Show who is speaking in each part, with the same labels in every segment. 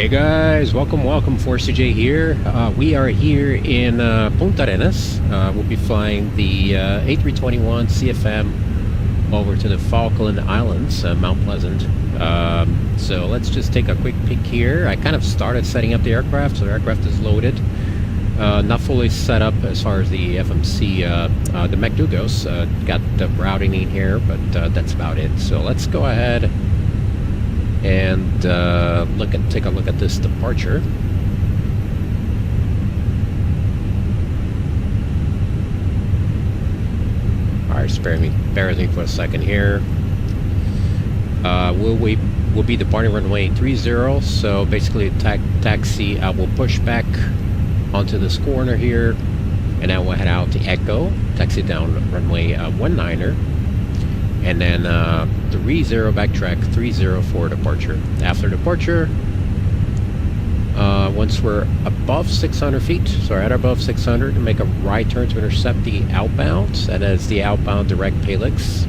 Speaker 1: Hey guys, welcome, 4CJ here. We are here in Punta. We'll be flying the A321 CFM over to the Falkland Islands, Mount Pleasant. So let's just take a quick peek here. I kind of started setting up the aircraft, so the aircraft is loaded. Not fully set up as far as the FMC, the MAC goes. Got the routing in here, but that's about it. So let's go ahead and take a look at this departure. Alright, bear with me for a second here. We'll be departing runway 30, so basically taxi, we'll push back onto this corner here, and then we'll head out to Echo, taxi down runway 19er, and then 30 backtrack 30 for departure. After departure, once we're above 600 feet, so right above 600, make a right turn to intercept the outbound. That is the outbound direct Fenix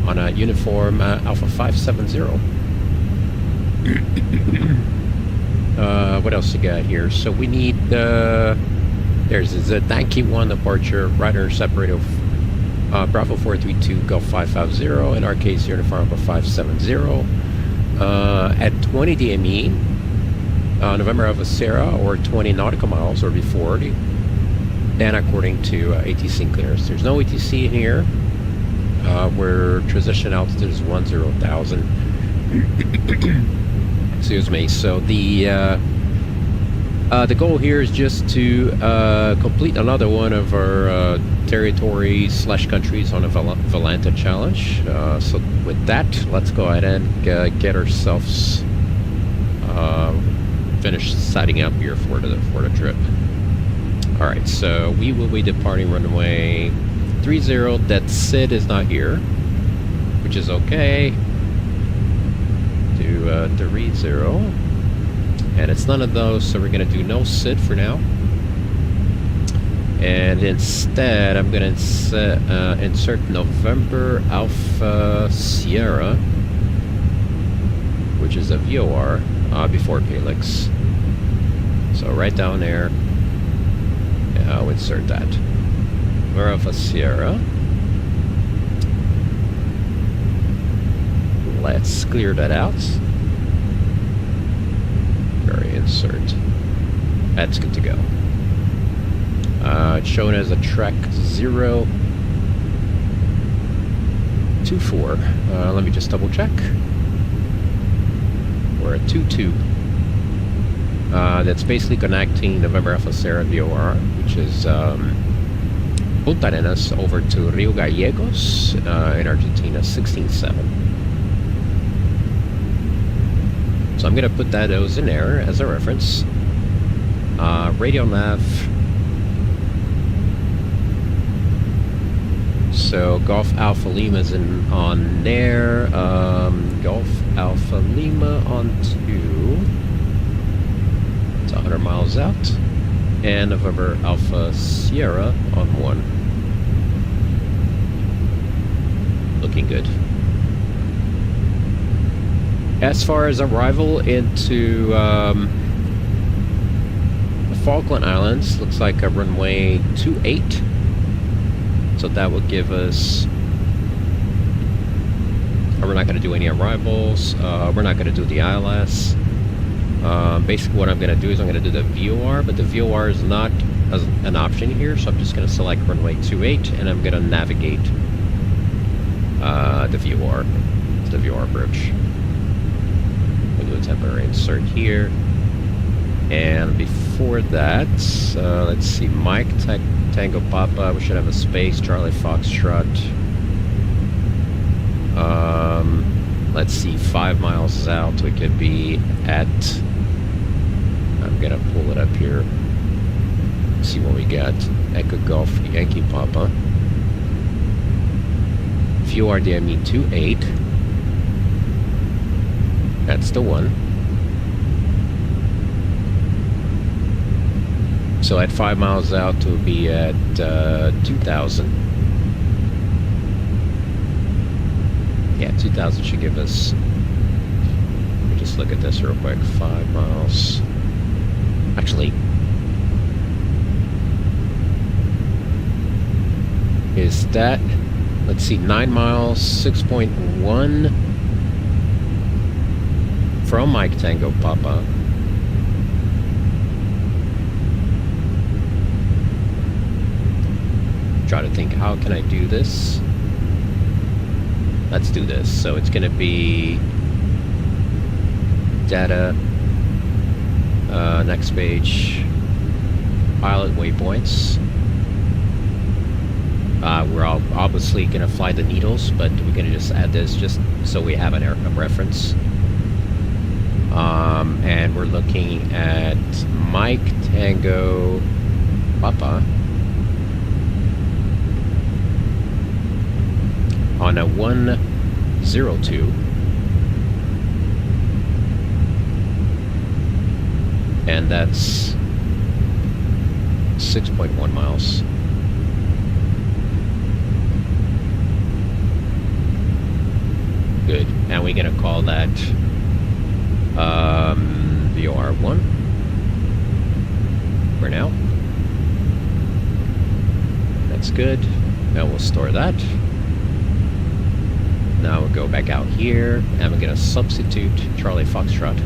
Speaker 1: on a uniform Alpha 570. What else you got here? So we need there's a Z91 departure, right intercept radio Bravo 432 Gulf 550, in our case uniform Alpha 570, at 20 DME, November Alpha Sierra, or 20 nautical miles or before, then according to ATC clearance. There's no ATC in here. Where transition altitude is 10,000. Excuse me. So the goal here is just to complete another one of our territories/countries on a Volanta challenge. So with that, let's go ahead and get ourselves finished setting up here for the trip. All right, so we will be departing runway 30. That Sid is not here, which is okay. To 30. And it's none of those, so we're going to do no SID for now. And instead, I'm going to insert November Alpha Sierra, which is a VOR, before Felix. So right down there, I'll insert that. November Alpha Sierra. Let's clear that out. Insert. That's good to go. It's shown as a track 024. Let me just double check. We're at 22. That's basically connecting November Alpha Sierra VOR, which is Punta Arenas over to Rio Gallegos in Argentina, 16.7. So I'm going to put those in there as a reference. Radio nav. So Golf Alpha Lima is on there. Golf Alpha Lima on 2. It's 100 miles out. And November Alpha Sierra on 1. Looking good. As far as arrival into the Falkland Islands, looks like a runway 28. So that will give us... we're not going to do any arrivals. We're not going to do the ILS. Basically what I'm going to do is I'm going to do the VOR, but the VOR is not an option here, so I'm just going to select runway 28 and I'm going to navigate the VOR to the VOR bridge. We'll do a temporary insert here. And before that, let's see, Mike Tango Papa, we should have a space, Charlie Foxtrot. Let's see, 5 miles out, we could be at, I'm gonna pull it up here, see what we got. Echo Golf Yankee Papa. VORDME 28. That's the one. So at 5 miles out, we'll be at 2,000. Yeah, 2,000 should give us... Let me just look at this real quick. 5 miles. Actually, is that... Let's see, 9 miles, 6.1 from Mike Tango Papa. Try to think, how can I do this? Let's do this. So it's going to be data, next page, pilot waypoints. We're obviously going to fly the needles, but we're going to just add this just so we have a reference. And we're looking at Mike Tango Papa on a 102. And that's 6.1 miles. Good. And we're going to call that VOR1 for now. That's good. Now we'll store that. Now we'll go back out here, and we're going to substitute Charlie Foxtrot.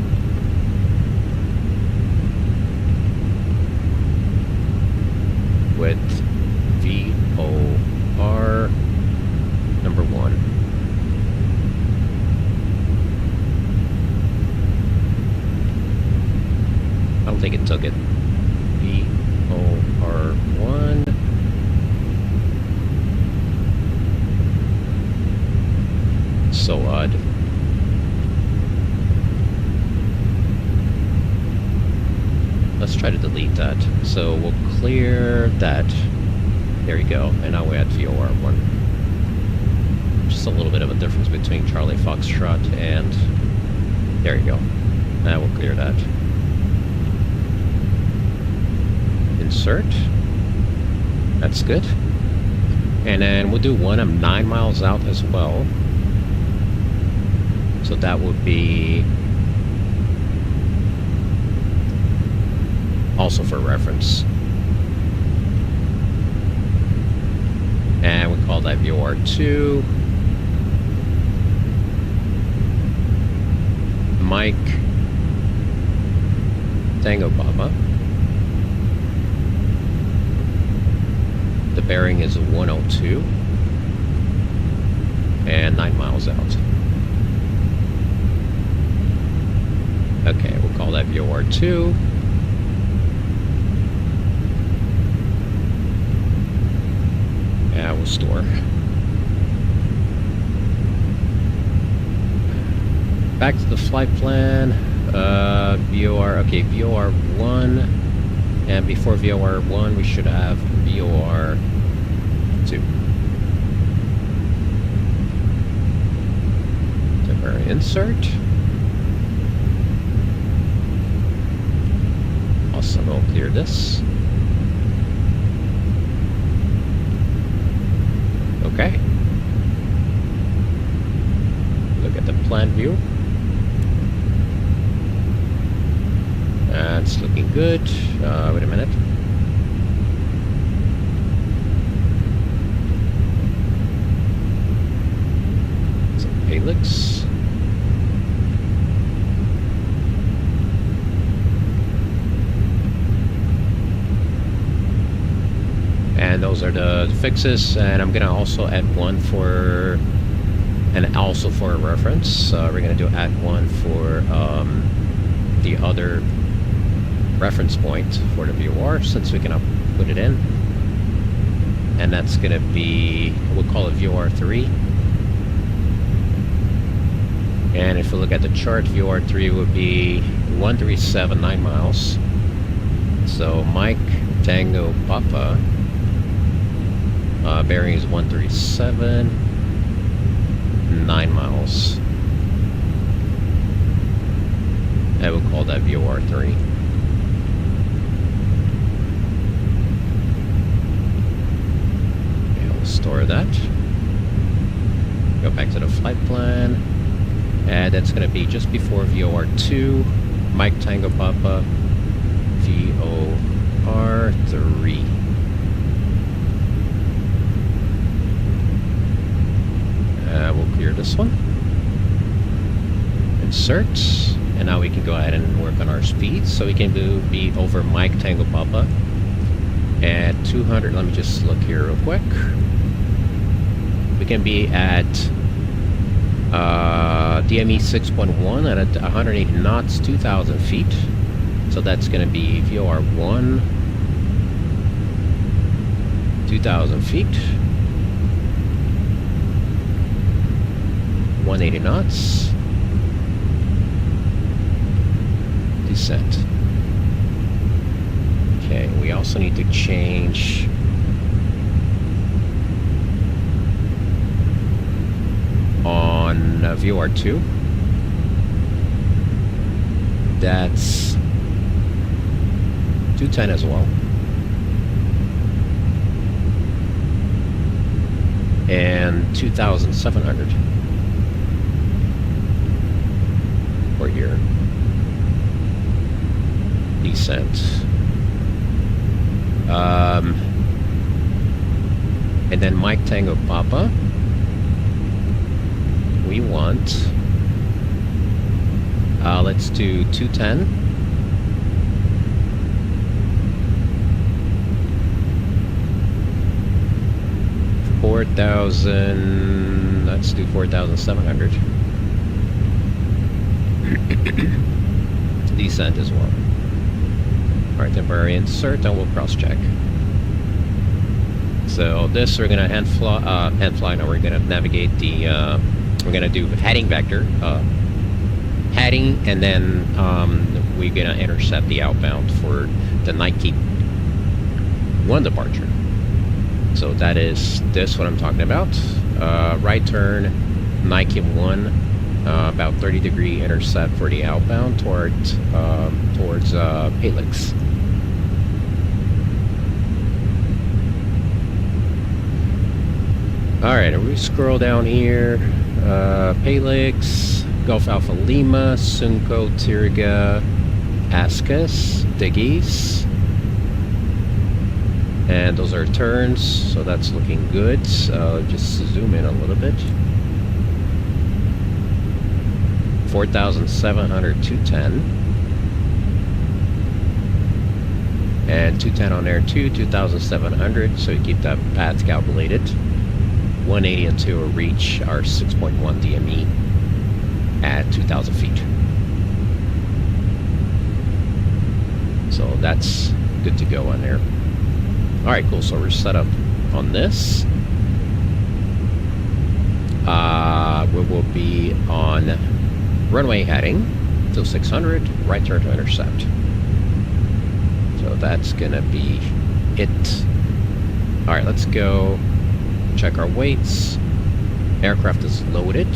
Speaker 1: With VOR number 1. I don't think it took it. VOR1. So odd. Let's try to delete that. So we'll clear that. There you go. And now we add VOR1. Just a little bit of a difference between Charlie Foxtrot and... There you go. Now we'll clear that. insert. That's good. And then we'll do one of 9 miles out as well. So that would be also for reference. And we call that VOR 2. Mike Tango Papa. The bearing is 102 and 9 miles out. Okay, we'll call that VOR 2. Yeah, we'll store. Back to the flight plan. VOR, okay, VOR 1. And before VOR 1, we should have VOR 2. Temporary insert. Also, we'll clear this. Okay. Look at the plan view. That's looking good. Wait a minute. Some Helix. And those are the fixes, and I'm gonna also add one for, and also for a reference. We're gonna do add one for the other reference point for the VOR, since we can put it in, and that's gonna be, we'll call it VOR 3. And if we look at the chart, VOR 3 would be 137 9 miles. So Mike Tango Papa, bearing is 137 9 miles. I will call that VOR 3. Store that. Go back to the flight plan, and that's going to be just before VOR 2, Mike Tango Papa, VOR 3. We'll clear this one. Insert, and now we can go ahead and work on our speeds. So we can be over Mike Tango Papa at 200. Let me just look here real quick. We can be at DME 6.1 at 180 knots, 2,000 feet. So that's going to be VOR 1, 2,000 feet, 180 knots, descent. Okay, we also need to change on VOR 2. That's 210 as well. And 2,700 for your descent. And then Mike Tango Papa, we want, let's do 210. 4,000, let's do 4,700. Descent as well. Alright, temporary insert, and we'll cross check. So this we're gonna hand fly. Now we're gonna navigate the we're gonna do heading vector, heading, and then we're gonna intercept the outbound for the Nike 1 departure. So that is this what I'm talking about. Right turn, Nike 1, about 30-degree intercept for the outbound towards Helix. Alright, we scroll down here. Palix, Gulf Alpha Lima, Sunco, Tirga, Ascus, Diggies. And those are turns, so that's looking good. Just zoom in a little bit. 4,700, 210. And 210 on there too, 2,700, so you keep that path calculated. 180 until we reach our 6.1 DME at 2,000 feet. So that's good to go on there. Alright, cool, so we're set up on this. We will be on runway heading till 600, right turn to intercept. So that's gonna be it. Alright, let's go check our weights. Aircraft is loaded.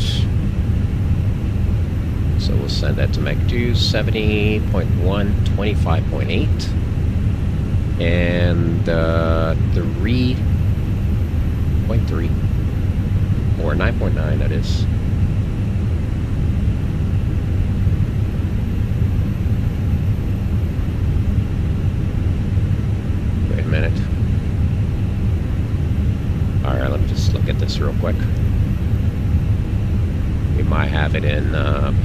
Speaker 1: So we'll send that to Mach 2, 70.1, 25.8. And 3.3. Or 9.9, that is. Wait a minute. Alright, let me just look at this real quick. We might have it in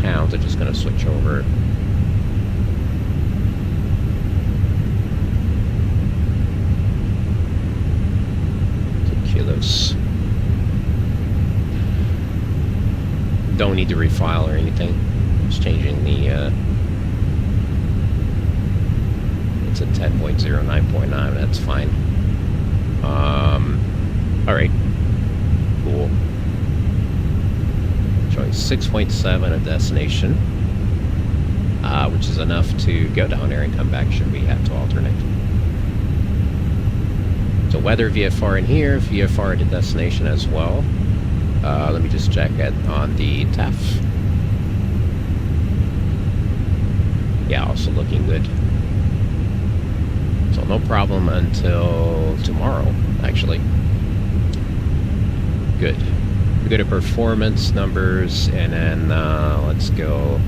Speaker 1: pounds. I'm just going to switch over. To kilos. Don't need to refile or anything. Just changing the... it's a 10.09.9. That's fine. Alright. Cool. Showing 6.7 at destination. Which is enough to go down there and come back should we have to alternate. So weather VFR in here, VFR at the destination as well. Let me just check it on the TAF. Yeah, also looking good. So no problem until tomorrow, actually. Good. We go to performance numbers, and then let's go.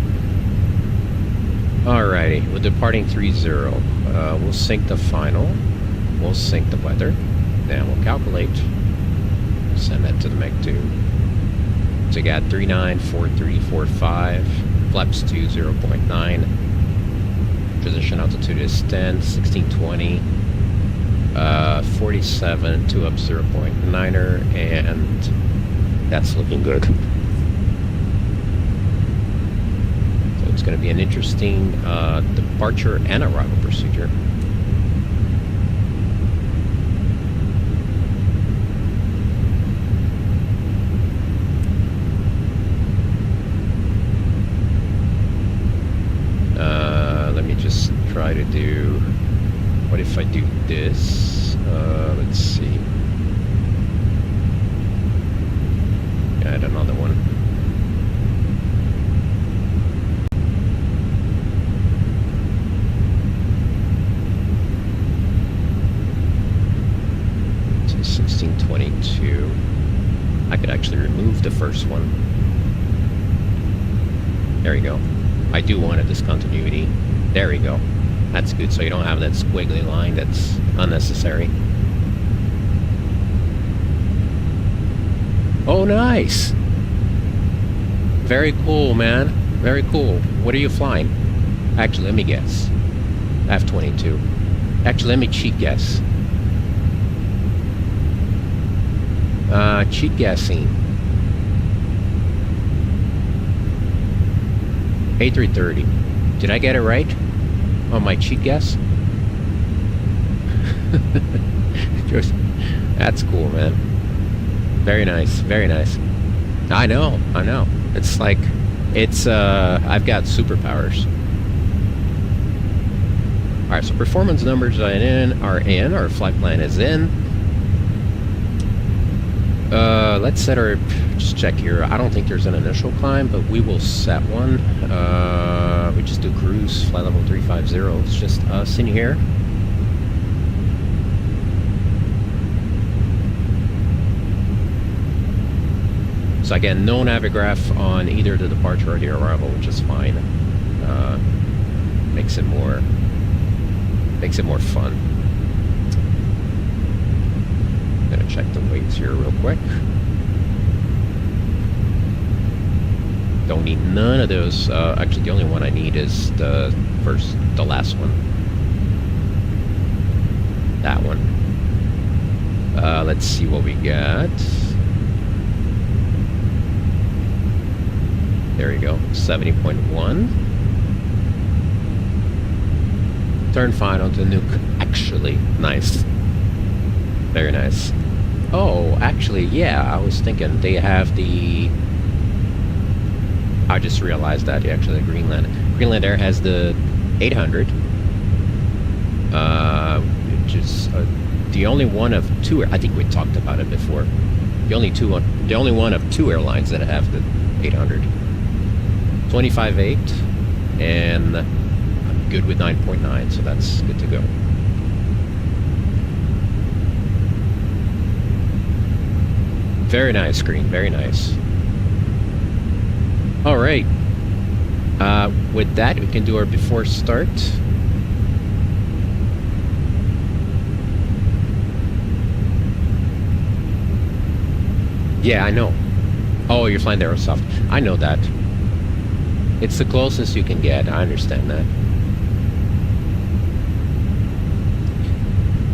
Speaker 1: Alrighty, we're departing 3-0. We'll sync the final. We'll sync the weather. Then we'll calculate. Send that to the Mach 2. So you got 394345. Flaps to 0.9. Position altitude is 10, 1620. 47, 2 up 0.9er, and that's looking good. So it's going to be an interesting departure and arrival procedure. Let me just try to do... What if I do this? Let's see. Add another one. To 1622. I could actually remove the first one. There we go. I do want a discontinuity. There we go. That's good, so you don't have that squiggly line that's unnecessary. Oh, nice! Very cool, man. Very cool. What are you flying? Actually, let me guess. F-22. Actually, let me cheat guess. Cheat guessing. A330. Did I get it right? On my cheat guess? That's cool, man. Very nice, very nice. I know. It's like, it's, I've got superpowers. Alright, so performance numbers are in, our flight plan is in. Let's set our, just check here. I don't think there's an initial climb, but we will set one. We just do cruise, flight level 350. It's just us in here. So again, no navigraph on either the departure or the arrival, which is fine. Makes it more fun. I'm gonna check the weights here real quick. Don't need none of those. Actually, the only one I need is the last one. That one. Let's see what we got. There we go, 70.1. Turn fine onto the nuke. Actually, nice. Very nice. Oh, actually, yeah, I was thinking they have the... I just realized that, actually, Greenland Air has the 800. Which is the only one of two... I think we talked about it before. The only one of two airlines that have the 800. 25.8, and I'm good with 9.9, so that's good to go. Very nice screen, very nice. All right. With that, we can do our before start. Yeah, I know. Oh, you're flying the Aerosoft. I know that. It's the closest you can get. I understand that.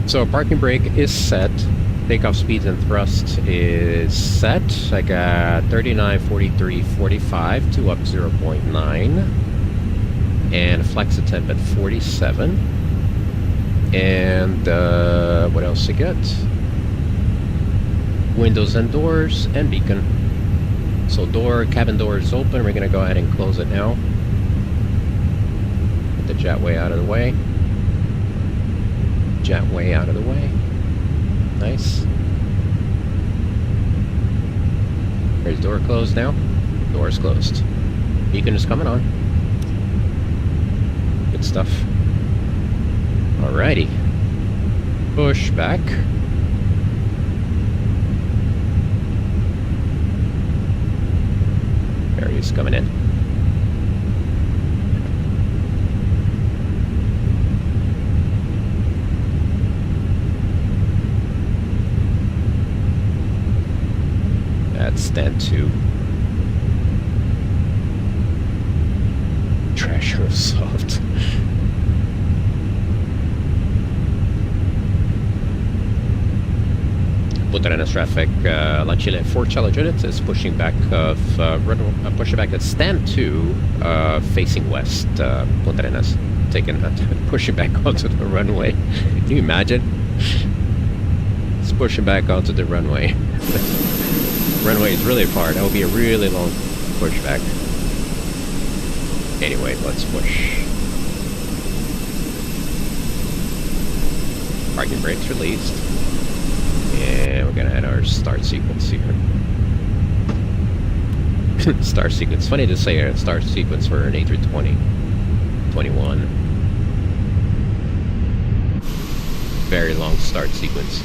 Speaker 1: So parking brake is set. Takeoff speeds and thrust is set. I got 39, 43, 45, 2 up 0.9. And flex temp at 47. And what else you get? Windows and doors and beacon. So cabin door is open. We're gonna go ahead and close it now. Get the jetway out of the way. Jetway out of the way. Nice. There's door closed now. Door is closed. Beacon is coming on. Good stuff. Alrighty. Push back. There he is coming in. That's stand 2. Treasure of soft. Punta traffic, La Chile 4 Charlie units is pushing back pushing back at stand 2, facing west. Punta Arenas pushing back onto the runway. Can you imagine? It's pushing back onto the runway. Runway is really far. That will be a really long pushback. Anyway, let's push. Parking brakes released. And we're gonna add our start sequence here. Start sequence. Funny to say a start sequence for an A320. 21. Very long start sequence.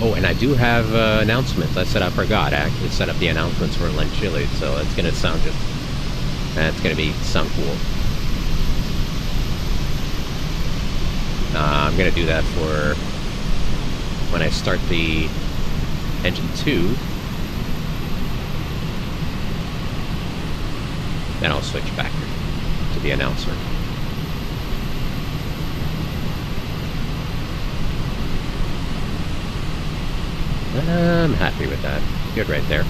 Speaker 1: Oh, and I do have announcements. I said I forgot. I actually set up the announcements for La Chile, so it's gonna sound sound cool. I'm gonna do that for when I start the engine 2. Then I'll switch back to the announcement. I'm happy with that. Good right there.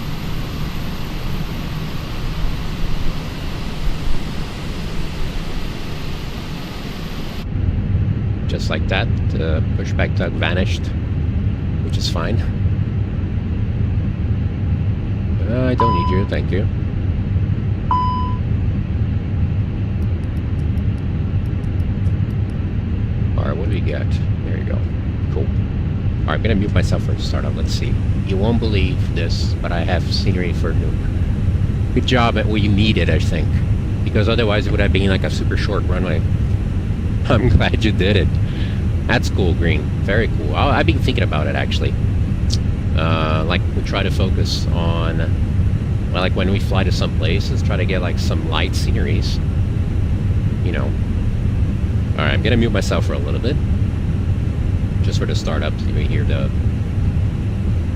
Speaker 1: Just like that, the pushback tug vanished, which is fine. I don't need you, thank you. Alright, what do we get? There you go. Cool. Alright, I'm gonna mute myself for the startup. Let's see. You won't believe this, but I have scenery for nuke. Good job at what you needed, I think. Because otherwise it would have been like a super short runway. I'm glad you did it. That's cool, Green. Very cool. I've been thinking about it, actually. Like, we try to focus on... Well, like, when we fly to some places, try to get, like, some light sceneries. You know. Alright, I'm gonna mute myself for a little bit. Just for the startup, so you may hear the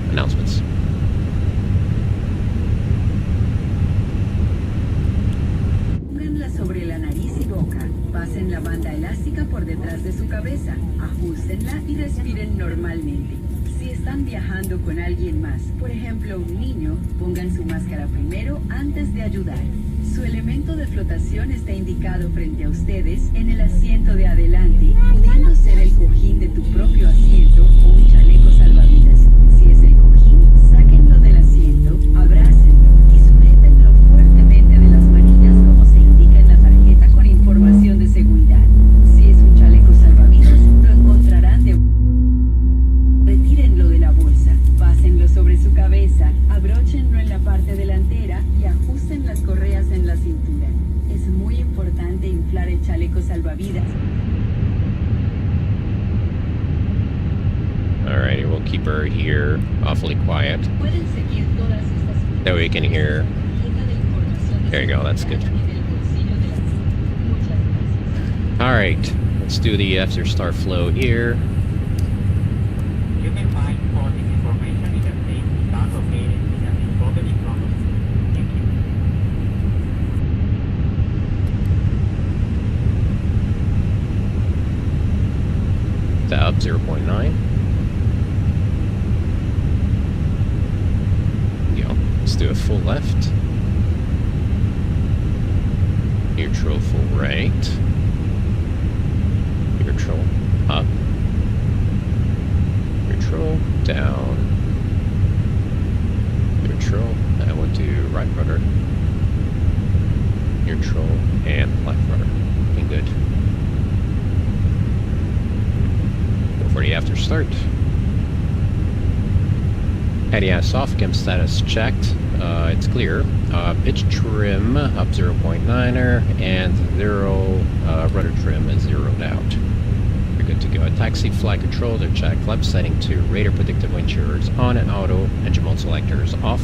Speaker 1: announcements.
Speaker 2: Pónganla sobre la nariz y boca. Pasen la banda elástica por detrás de su cabeza. Ajustenla y respiren normalmente. Si están viajando con alguien más, por ejemplo un niño, pongan su máscara primero antes de ayudar. Su elemento de flotación está indicado frente a ustedes en el asiento de adelante, pudiendo ser el cojín de tu propio asiento o un chaleco salvavidas. Si es el cojín, sáquenlo del asiento, abrácenlo y sujétenlo fuertemente de las manillas como se indica en la tarjeta con información de seguridad. Si es un chaleco salvavidas, lo encontrarán de... Retírenlo de la bolsa, pásenlo sobre su cabeza, abróchenlo en la parte delantera y ajusten las correas en la cintura. Es muy importante inflar el chaleco salvavidas.
Speaker 1: Alrighty, we'll keep her here awfully quiet.
Speaker 2: Pueden seguir todas estas
Speaker 1: That way we can hear. There you go, that's good. Alright, let's do the after start flow here.
Speaker 3: You can find all this information in the page start located in the encoded column. Thank you.
Speaker 1: The up 0.9. Let's do a full left. Neutral full right. Neutral up. Neutral down. Neutral. And we'll do right rudder. Neutral and left rudder. Looking good. Go for the after start. ADS off, cam status checked. It's clear. Pitch trim up 0.9er and 0 rudder trim is zeroed out. We're good to go. Taxi flight controls are checked. Flap setting to radar predictive wind shears on and auto. Engine mode selectors off.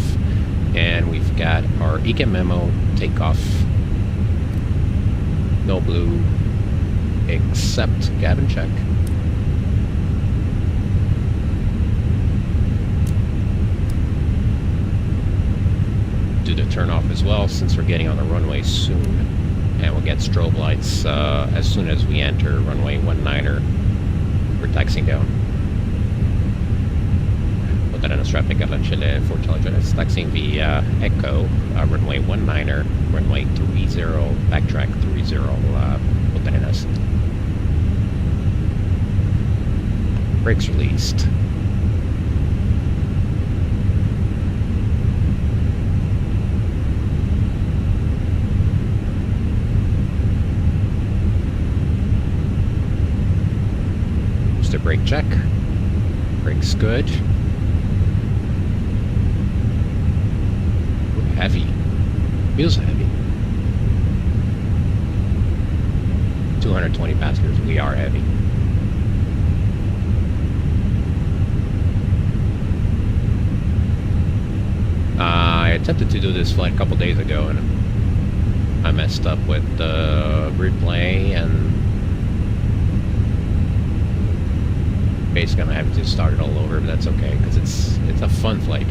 Speaker 1: And we've got our ECAM memo takeoff. No blue except cabin check. Do the turn off as well since we're getting on the runway soon, and we'll get strobe lights as soon as we enter runway 19er. We're taxiing down. Punta traffic at Chile for Telegenesis, taxiing via Echo, runway 19er, runway 30, backtrack 30, Punta Arenas. Brakes released. Just a brake check. Brake's good. Ooh, heavy. Feels heavy. 220 passengers. We are heavy. I attempted to do this flight a couple days ago and I messed up with the replay and basically I'm having to start it all over, but that's okay because it's a fun flight.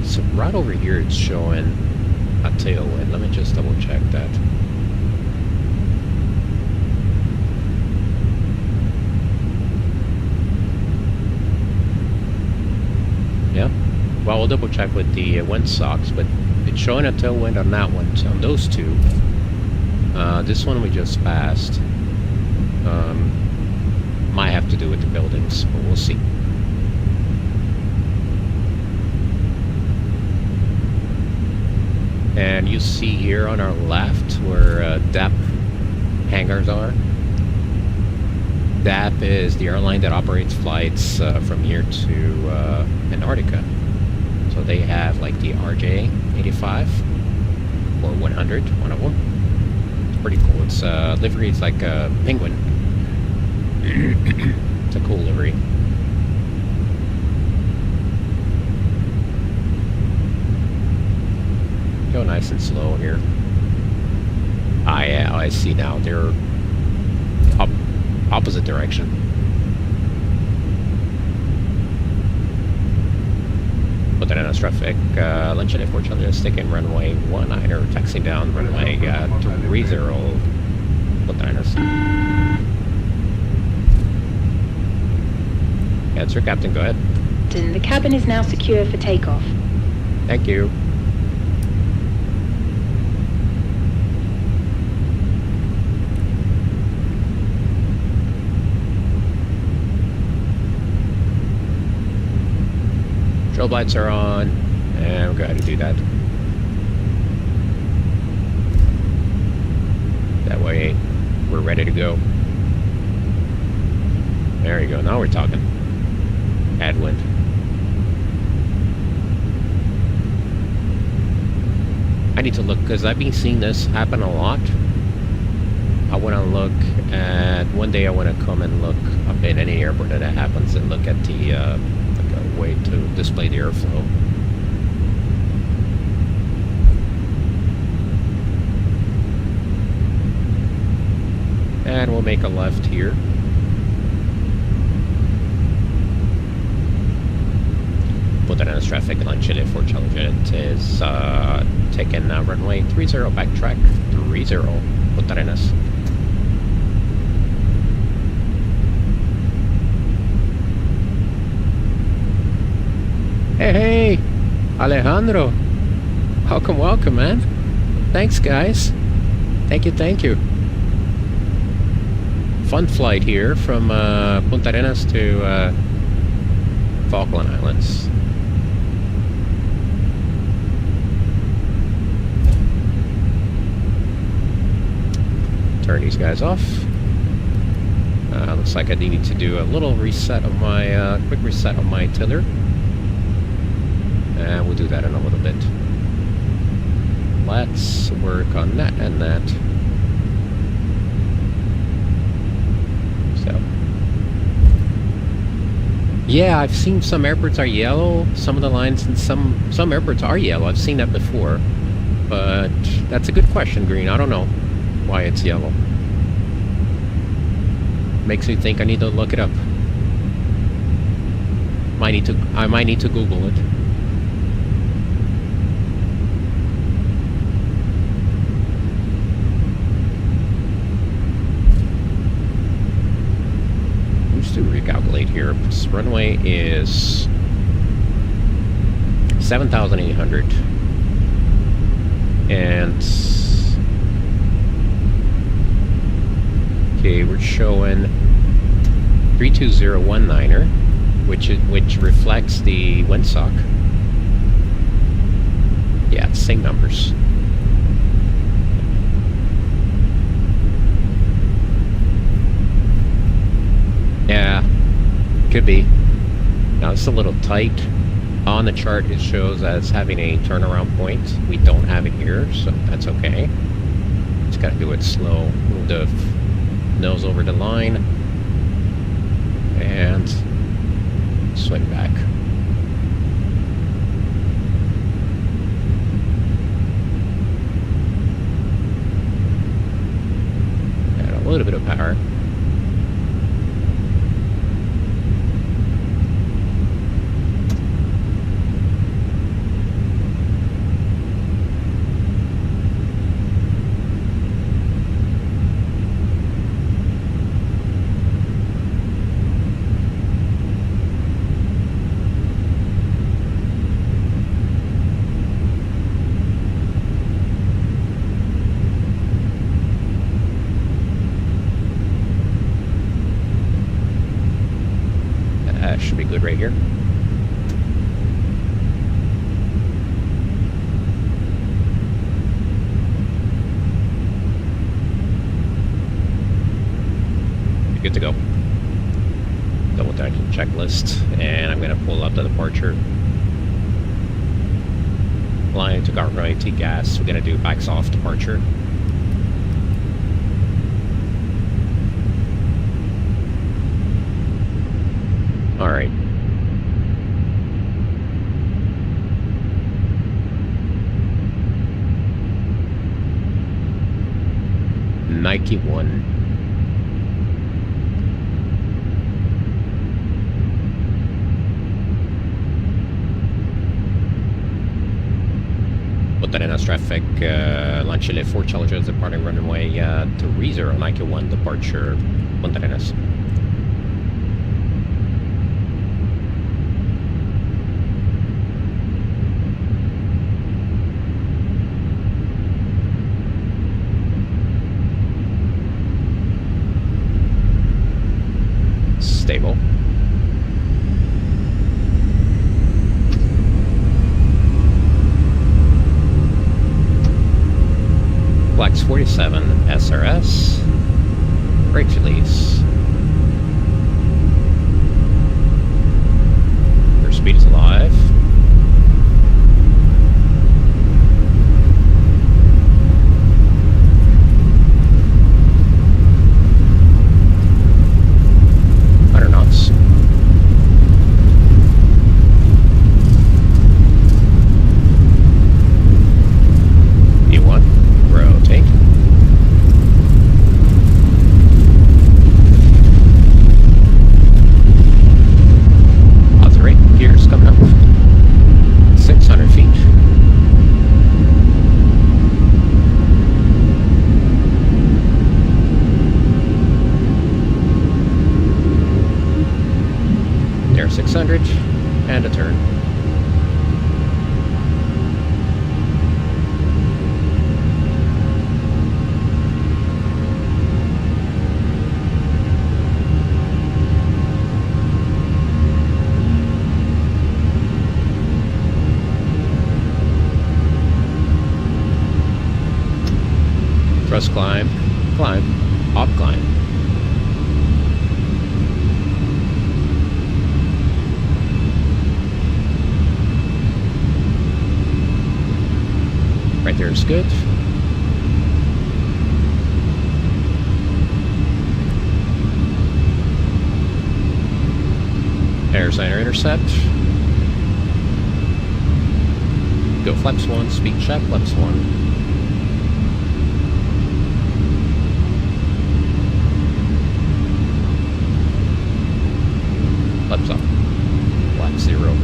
Speaker 1: So right over here it's showing a tailwind. Let me just double check that. Yeah. Well, we'll double check with the wind socks, but it's showing a tailwind on that one, so on those two. This one we just passed. Might have to do with the buildings, but we'll see. And you see here on our left where DAP hangars are. DAP is the airline that operates flights from here to Antarctica. So they have like the RJ-85 or 100, one of them. It's pretty cool. It's livery is like a penguin. It's a cool livery. Go nice and slow here. Ah, yeah, I see now. They're opposite direction. Punta Arenas traffic. Lunch at Airport Challenger is taking runway 19er, taxiing down runway 30. Punta Arenas. Yeah, sir, Captain, go ahead.
Speaker 4: The cabin is now secure for takeoff.
Speaker 1: Thank you. Strobe lights are on, and we'll go ahead and do that. That way, we're ready to go. There you go, now we're talking. Add wind. I need to look, because I've been seeing this happen a lot. I want to look at, one day I want to come and look up in any airport that happens and look at the way to display the airflow. And we'll make a left here. Punta Arenas traffic line Chile for Challenger is taking runway 30, backtrack 30, Punta Arenas. Hey, Alejandro. Welcome, man. Thanks, guys. Thank you. Fun flight here from Punta Arenas to Falkland Islands. Turn these guys off. Looks like I need to do a little reset of my, quick reset on my tiller. And we'll do that in a little bit. Let's work on that and that. So. Yeah, I've seen some airports are yellow. Some of the lines and some airports are yellow. I've seen that before. But that's a good question, Green. I don't know why it's yellow. Makes me think I need to look it up. I might need to Google it. Just to recalculate here, this runway is 7,800, and okay, we're showing 32019er, which reflects the windsock. Yeah, it's same numbers. Yeah, could be. Now it's a little tight. On the chart it shows as having a turnaround point. We don't have it here, so that's okay. Just gotta do it slow. Move the nose over the line and swing back. Add a little bit of power. Should be good right here. Good to go. Double checklist, and I'm gonna pull up the departure. Line to guard right, T-gas. We're gonna do backs off departure. Alright. Nike 1. Punta Arenas traffic, Launch Chile 4 Challenges departing runway 30, Nike 1 departure, Punta Arenas. Stable. Flex 47 SRS. Brake release. Their speed is alive. And a turn. Thrust climb, climb, hop climb. Right there is good. Air center intercept. Go flaps 1, speed check, flaps 1. Flaps up. Flap 0.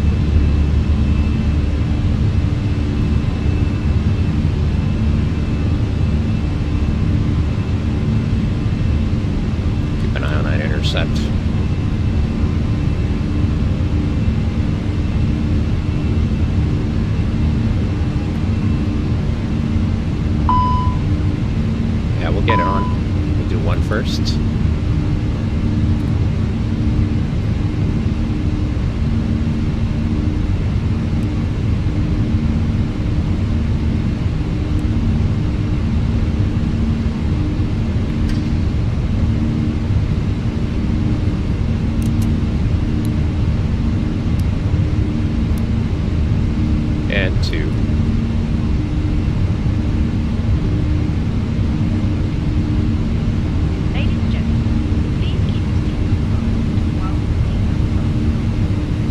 Speaker 1: Intercept. Yeah, we'll get it on. We'll do one first. And 2.
Speaker 4: Ladies and gentlemen, please keep your seatbelts fastened while the seatbelt on.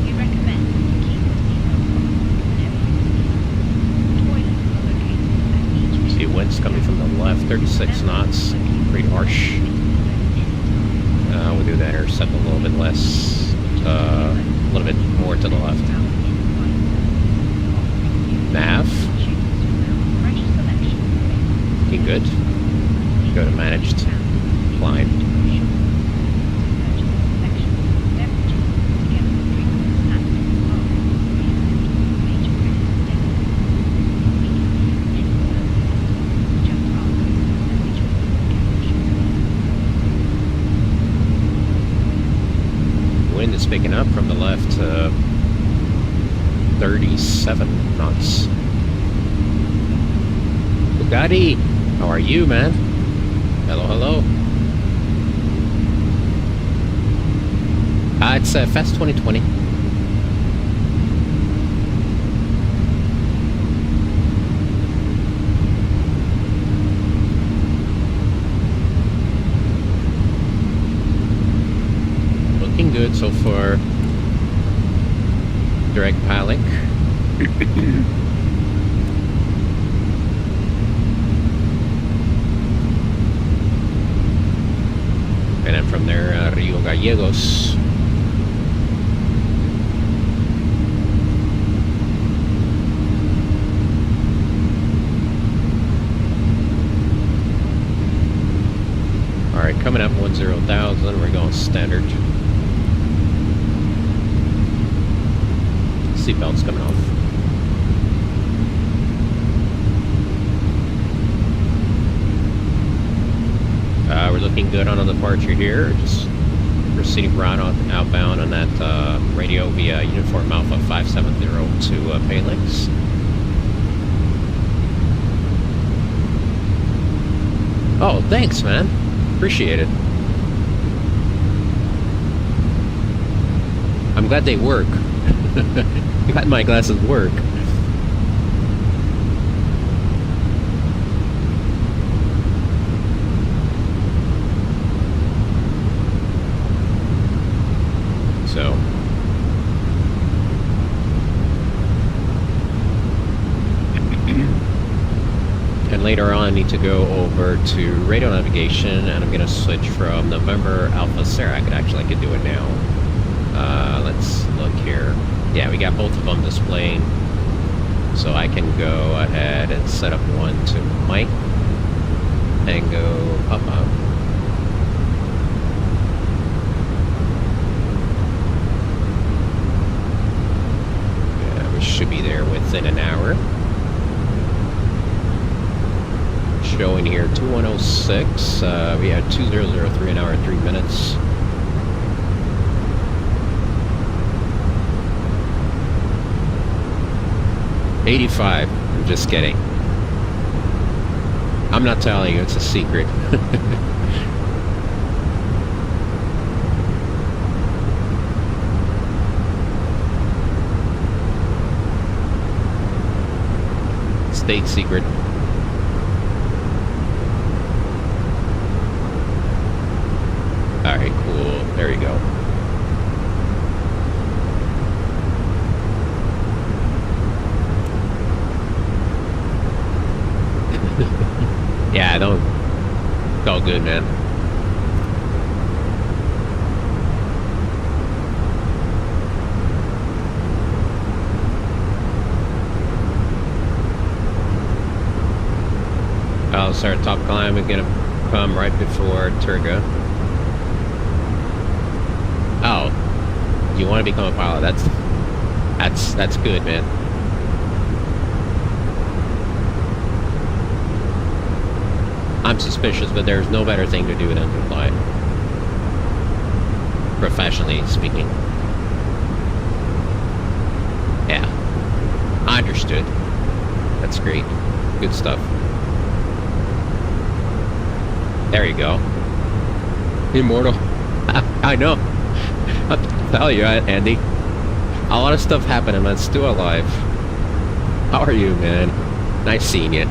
Speaker 4: We recommend you keep your seatbelt on whenever you leave. Toilets are located at each
Speaker 1: See winds coming from the left, 36 knots, pretty harsh. We'll do that intercept a little bit less, a little bit more to the left. Nav. Looking good. Go to managed. Climb. Wind is picking up from the left, 37 knots. Bugatti, how are you, man? Hello, hello. It's Fest 2020. Looking good so far. Direct piling. And then from there, Rio Gallegos. Alright, coming up 10,000, we're going standard. Seatbelt's coming off. We're looking good on the departure here. Just proceeding right on outbound on that radio via Uniform Alpha 570 to Fenix. Oh, thanks, man. Appreciate it. I'm glad they work. Glad my glasses work. So and later on I need to go over to radio navigation, and I'm going to switch from November Alpha Sierra. I could do it now. Let's look here. Yeah, we got both of them displaying, so I can go ahead and set up one to Mike and go up. Yeah, we should be there within an hour. Showing here 2106. We had 2003, an hour and 3 minutes. $85. I'm just kidding. I'm not telling you, it's a secret. State secret. Alright, cool. There you go. Yeah, don't. It's all good, man. I'll start top climb and gonna come right before Turga. Oh, you want to become a pilot? That's good, man. I'm suspicious, but there's no better thing to do than to fly. Professionally speaking. Yeah. I understood. That's great. Good stuff. There you go. Immortal. I know. I'll tell you, Andy. A lot of stuff happened and I'm still alive. How are you, man? Nice seeing you.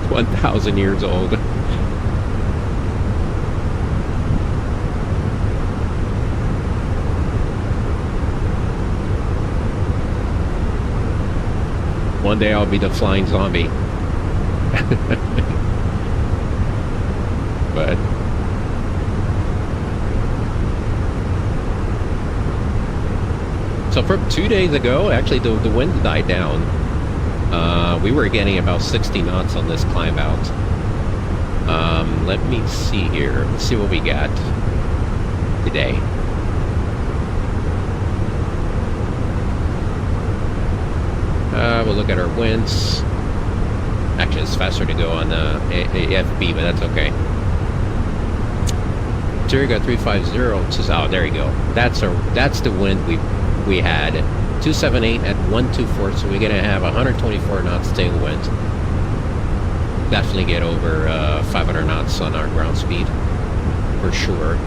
Speaker 1: 1,000 years old. One day I'll be the flying zombie. But so from 2 days ago, actually the wind died down. We were getting about 60 knots on this climb out. Let me see here. Let's see what we got today. We'll look at our winds. Actually, it's faster to go on the AFB, but that's okay. Turga 350. Oh, there you go. That's the wind we had. 278 at 124, so we're gonna have 124 knots tailwind. definitely get over 500 knots on our ground speed, for sure.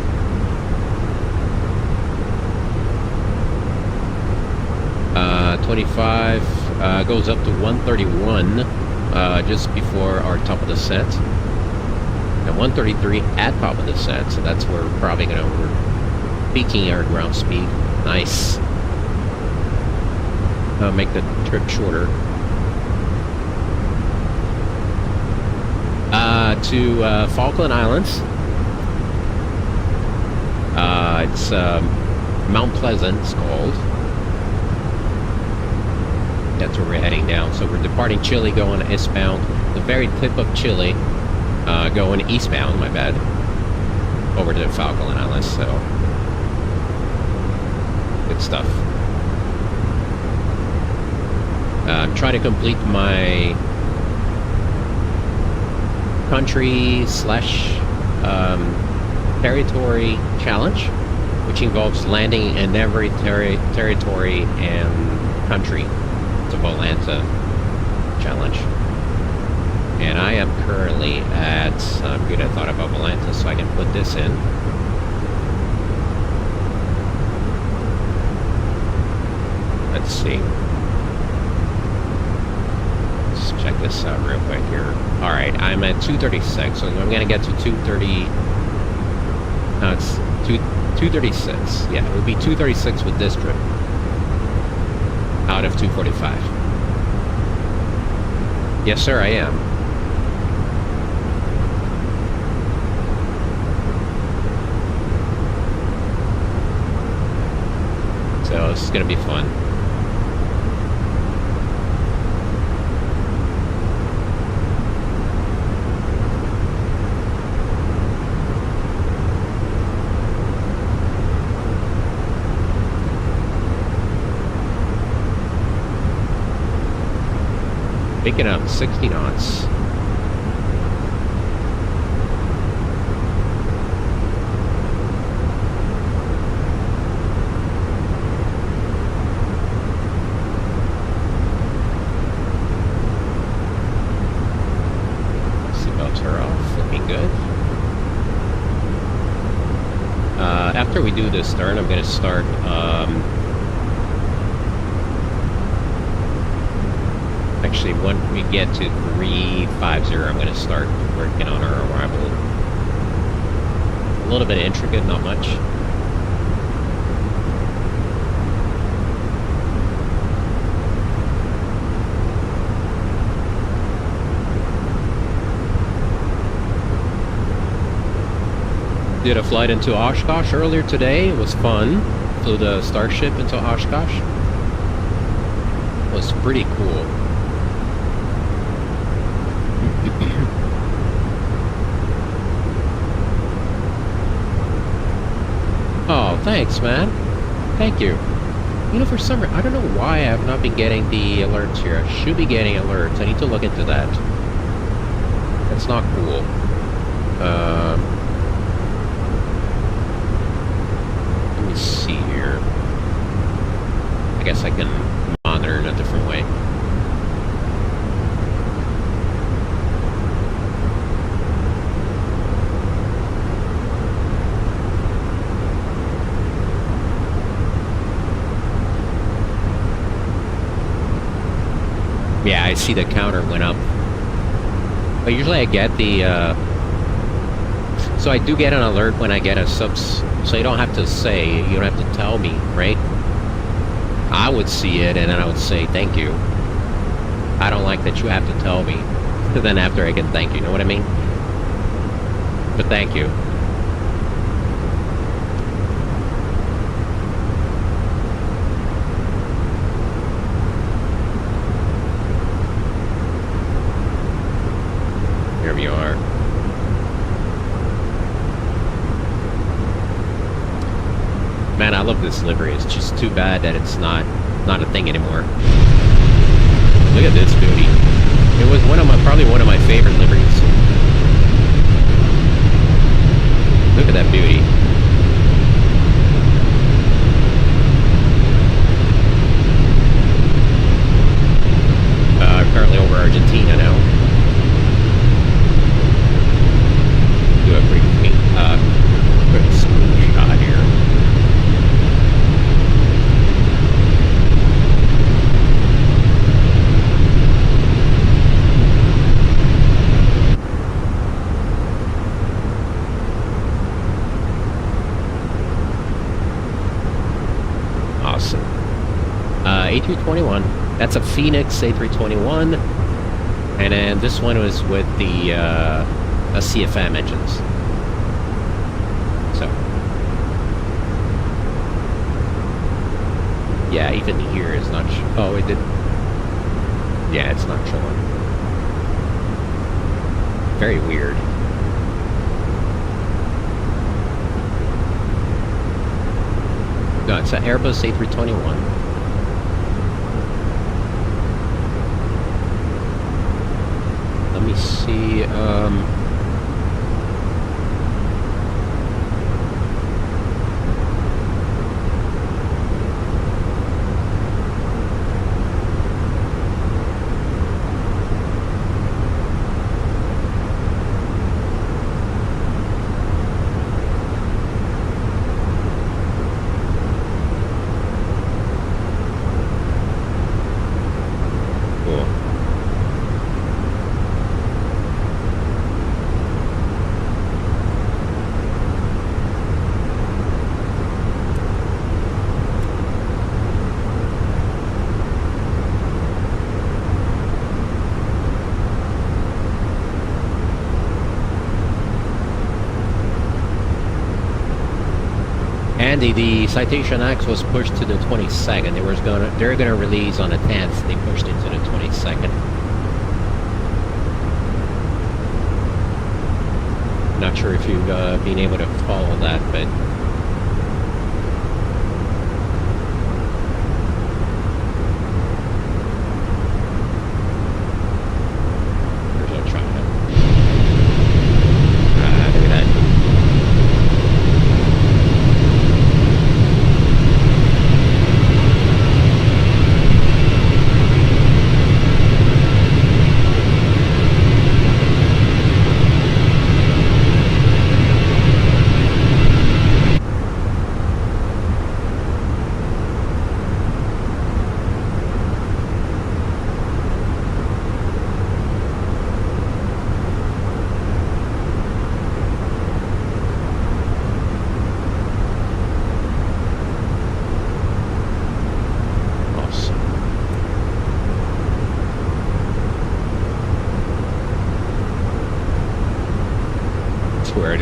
Speaker 1: Uh, 25 goes up to 131 just before our top of the set, and 133 at top of the set. So that's where we're probably going to peaking our ground speed. Nice. Make the trip shorter. To Falkland Islands. It's Mount Pleasant, it's called. That's where we're heading down. So we're departing Chile, going eastbound. The very tip of Chile, going eastbound, my bad. Over to the Falkland Islands, so. Good stuff. I'm trying to complete my country / territory challenge, which involves landing in every territory and country. It's a Volanta challenge. And I am currently at, I'm good, I thought about Volanta, so I can put this in. Let's see. Let's check this out real quick here. Alright, I'm at 236, so I'm gonna get to 230. No, it's 236. Yeah, it would be 236 with this trip. Out of 245. Yes, sir, I am. So this is gonna be fun. Picking up 60 knots. Seatbelts are off, looking good. After we do this stern, I'm going to start actually, when we get to 350, I'm going to start working on our arrival. A little bit intricate, not much. Did a flight into Oshkosh earlier today. It was fun. Flew the Starship into Oshkosh. It was pretty cool. Oh, thanks, man. Thank you. You know, for some reason, I don't know why I have not been getting the alerts here. I should be getting alerts. I need to look into that. That's not cool. Let me see here. I guess I can monitor in a different way. Yeah, I see the counter went up. But usually I get the, so I do get an alert when I get a subs, so you don't have to say, you don't have to tell me, right? I would see it and then I would say thank you. I don't like that you have to tell me. Then after I can thank you, know what I mean? But thank you. Here we are. Man, I love this livery. It's just too bad that it's not a thing anymore. Look at this beauty. It was probably one of my favorite liveries. Look at that beauty. Currently over Argentina now. A321. That's a Fenix A321. And then this one was with the CFM engines. So. Yeah, even here is not... oh, it did... yeah, it's not showing. Very weird. No, it's an Airbus A321. Let me see, Andy, the Citation X was pushed to the 22nd. They're gonna release on the 10th. They pushed it to the 22nd. Not sure if you've been able to follow that, but there's no trying to. Look at that.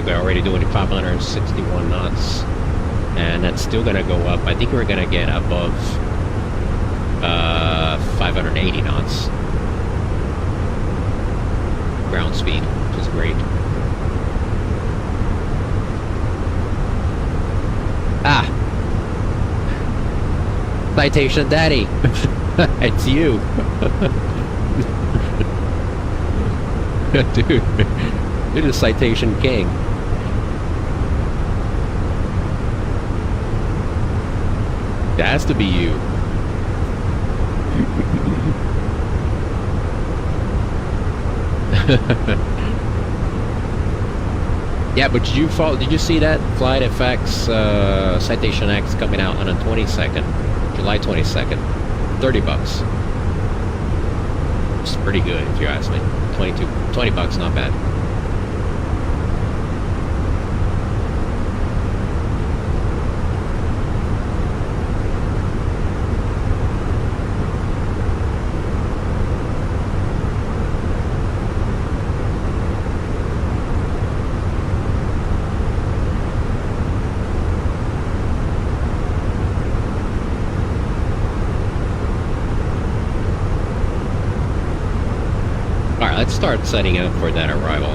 Speaker 1: They're already doing 561 knots, and that's still gonna go up. I think we're gonna get above 580 knots ground speed, which is great. Ah, Citation Daddy, it's you, dude. You're the Citation King. That has to be you. Yeah, but did you see that Flight FX Citation X coming out on the 22nd, July 22nd? $30. It's pretty good if you ask me. $20, not bad. Let's start setting up for that arrival.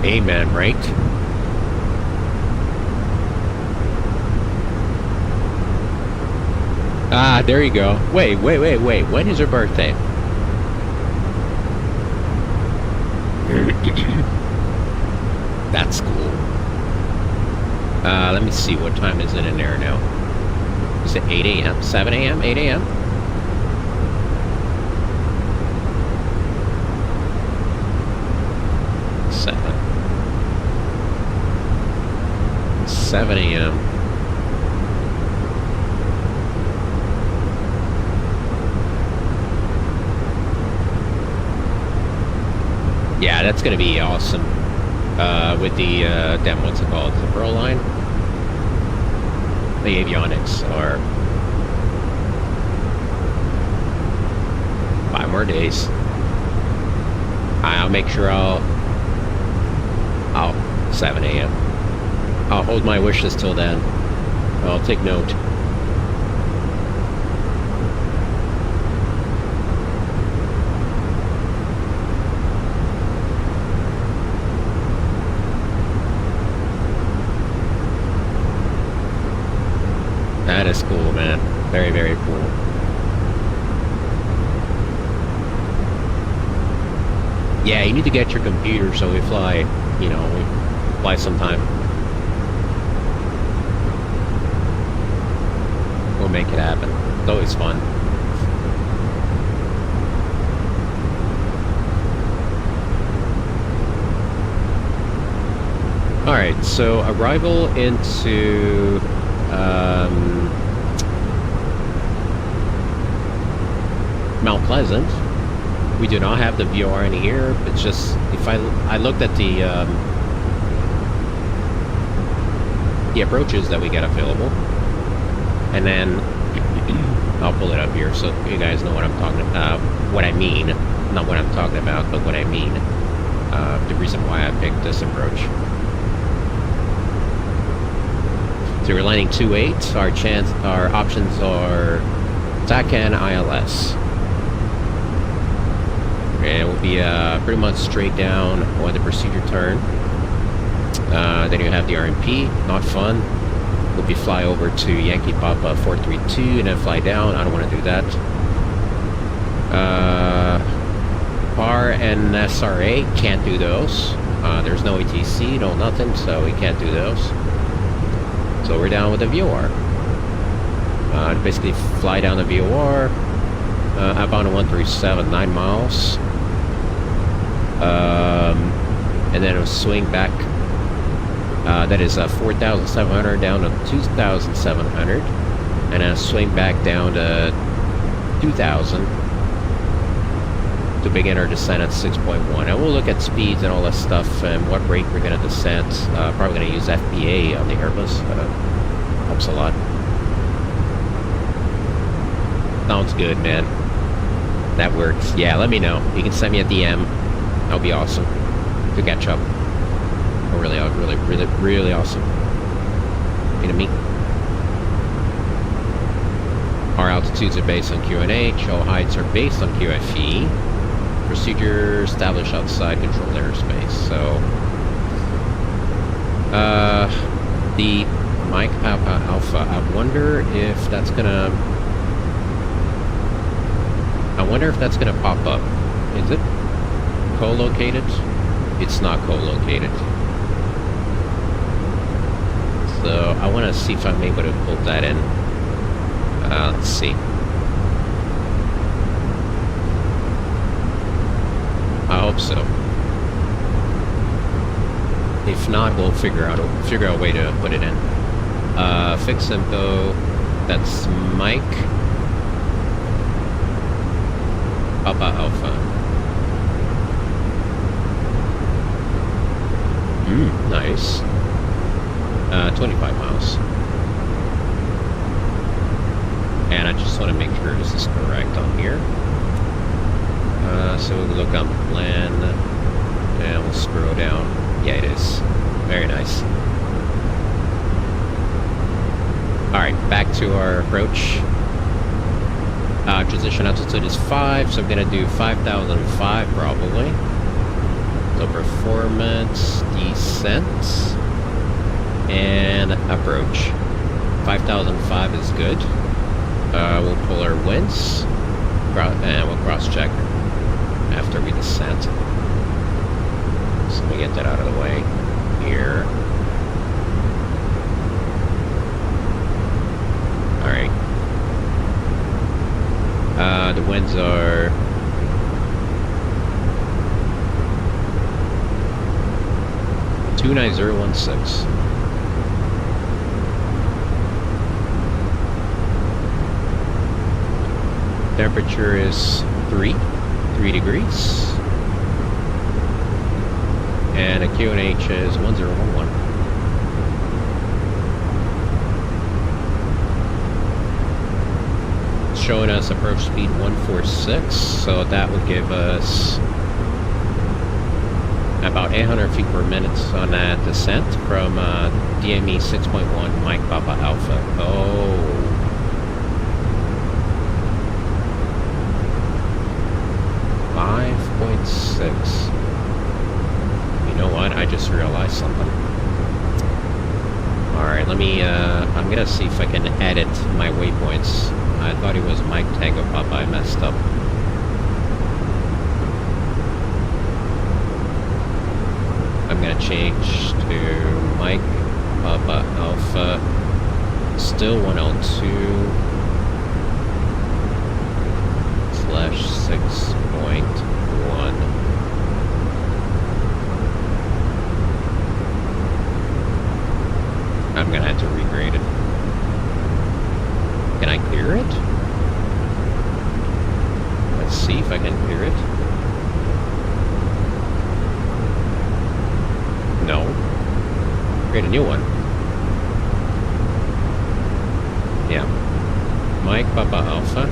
Speaker 1: Amen, right? Ah, there you go. Wait. When is her birthday? That's cool. Let me see, what time is it in there now? Is it 8 a.m.? 7 a.m.? 8 a.m.? Seven a.m. Yeah, that's gonna be awesome. With the what's it called? The Pearl line? The avionics are more days. I'll make sure I'll 7 a.m. I'll hold my wishes till then. I'll take note. That is cool, man. Very, very cool. Yeah, you need to get your computer so we fly, you know, we fly sometime. We'll make it happen. It's always fun. Alright, so arrival into Mount Pleasant. We do not have the VOR in here. It's just, if I looked at the approaches that we get available, and then I'll pull it up here so you guys know what I'm talking about, what I mean, not what I'm talking about, but what I mean, the reason why I picked this approach. So we're landing 2-8. Our options are TAC and ILS. And we'll be pretty much straight down on the procedure turn. Then you have the RMP, not fun. We'll be fly over to Yankee Papa 432 and then fly down. I don't want to do that. R and SRA, can't do those. There's no ATC, no nothing, so we can't do those. So we're down with the VOR. Basically fly down the VOR, up on 137, 9 miles. And then it'll swing back. That is 4,700 down to 2,700. And then swing back down to 2,000 to begin our descent at 6.1. And we'll look at speeds and all that stuff and what rate we're going to descend. Probably going to use FPA on the Airbus. Helps a lot. Sounds good, man. That works. Yeah, let me know. You can send me a DM. That'll be awesome to catch up. Really awesome. You know me. Our altitudes are based on QNH. All heights are based on QFE. Procedure established outside controlled airspace. So, the Mike Alpha. I wonder if that's gonna pop up. Is it co-located? It's not co-located. So I want to see if I'm able to pull that in. Let's see. I hope so. If not, we'll figure out a way to put it in. Fix info. That's Mike Papa Alpha. Nice. 25 miles. And I just want to make sure this is correct on here. So we'll look on plan and we'll scroll down. Yeah, it is. Very nice. Alright, back to our approach. Transition altitude is 5, so I'm going to do 5,005 probably. So performance, descent, and approach. 5,005 is good. We'll pull our winds, and we'll cross-check after we descend. So let me get that out of the way here. Alright. The winds are 29016. Temperature is 3 degrees. And a QNH is 1011. showing us approach speed 146, so that would give us about 800 feet per minute on that descent from DME 6.1 Mike Papa Alpha. Oh. .6. You know what? I just realized something. Alright, let me, I'm gonna see if I can edit my waypoints. I thought it was Mike Tango Papa. I messed up. I'm gonna change to Mike Papa Alpha, still 102/6.1. I'm gonna have to regrade it. Can I clear it? Let's see if I can clear it. No. Create a new one. Yeah. Mike Papa Alpha.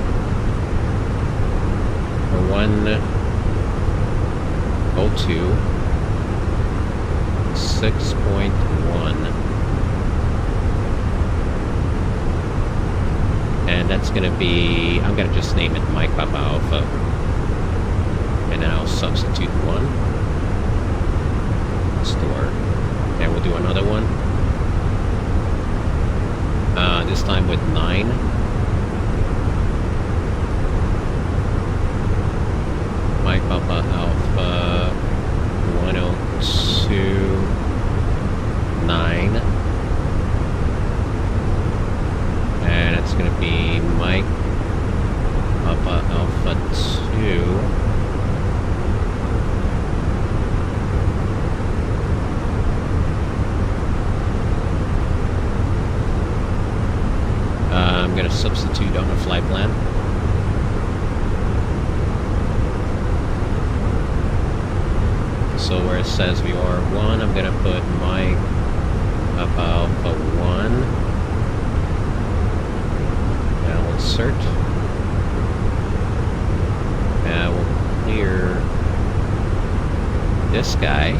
Speaker 1: 102/6.1. And that's gonna be, I'm gonna just name it Mike Papa Alpha. And then I'll substitute 1. Store. And we'll do another one. This time with 9. Mike Papa Alpha 102/9. And it's gonna be Mike Papa Alpha 2. I'm gonna substitute on the flight plan. So where it says VR1, I'm gonna put Mike Papa Alpha 1. And I'll insert. And we'll clear this guy.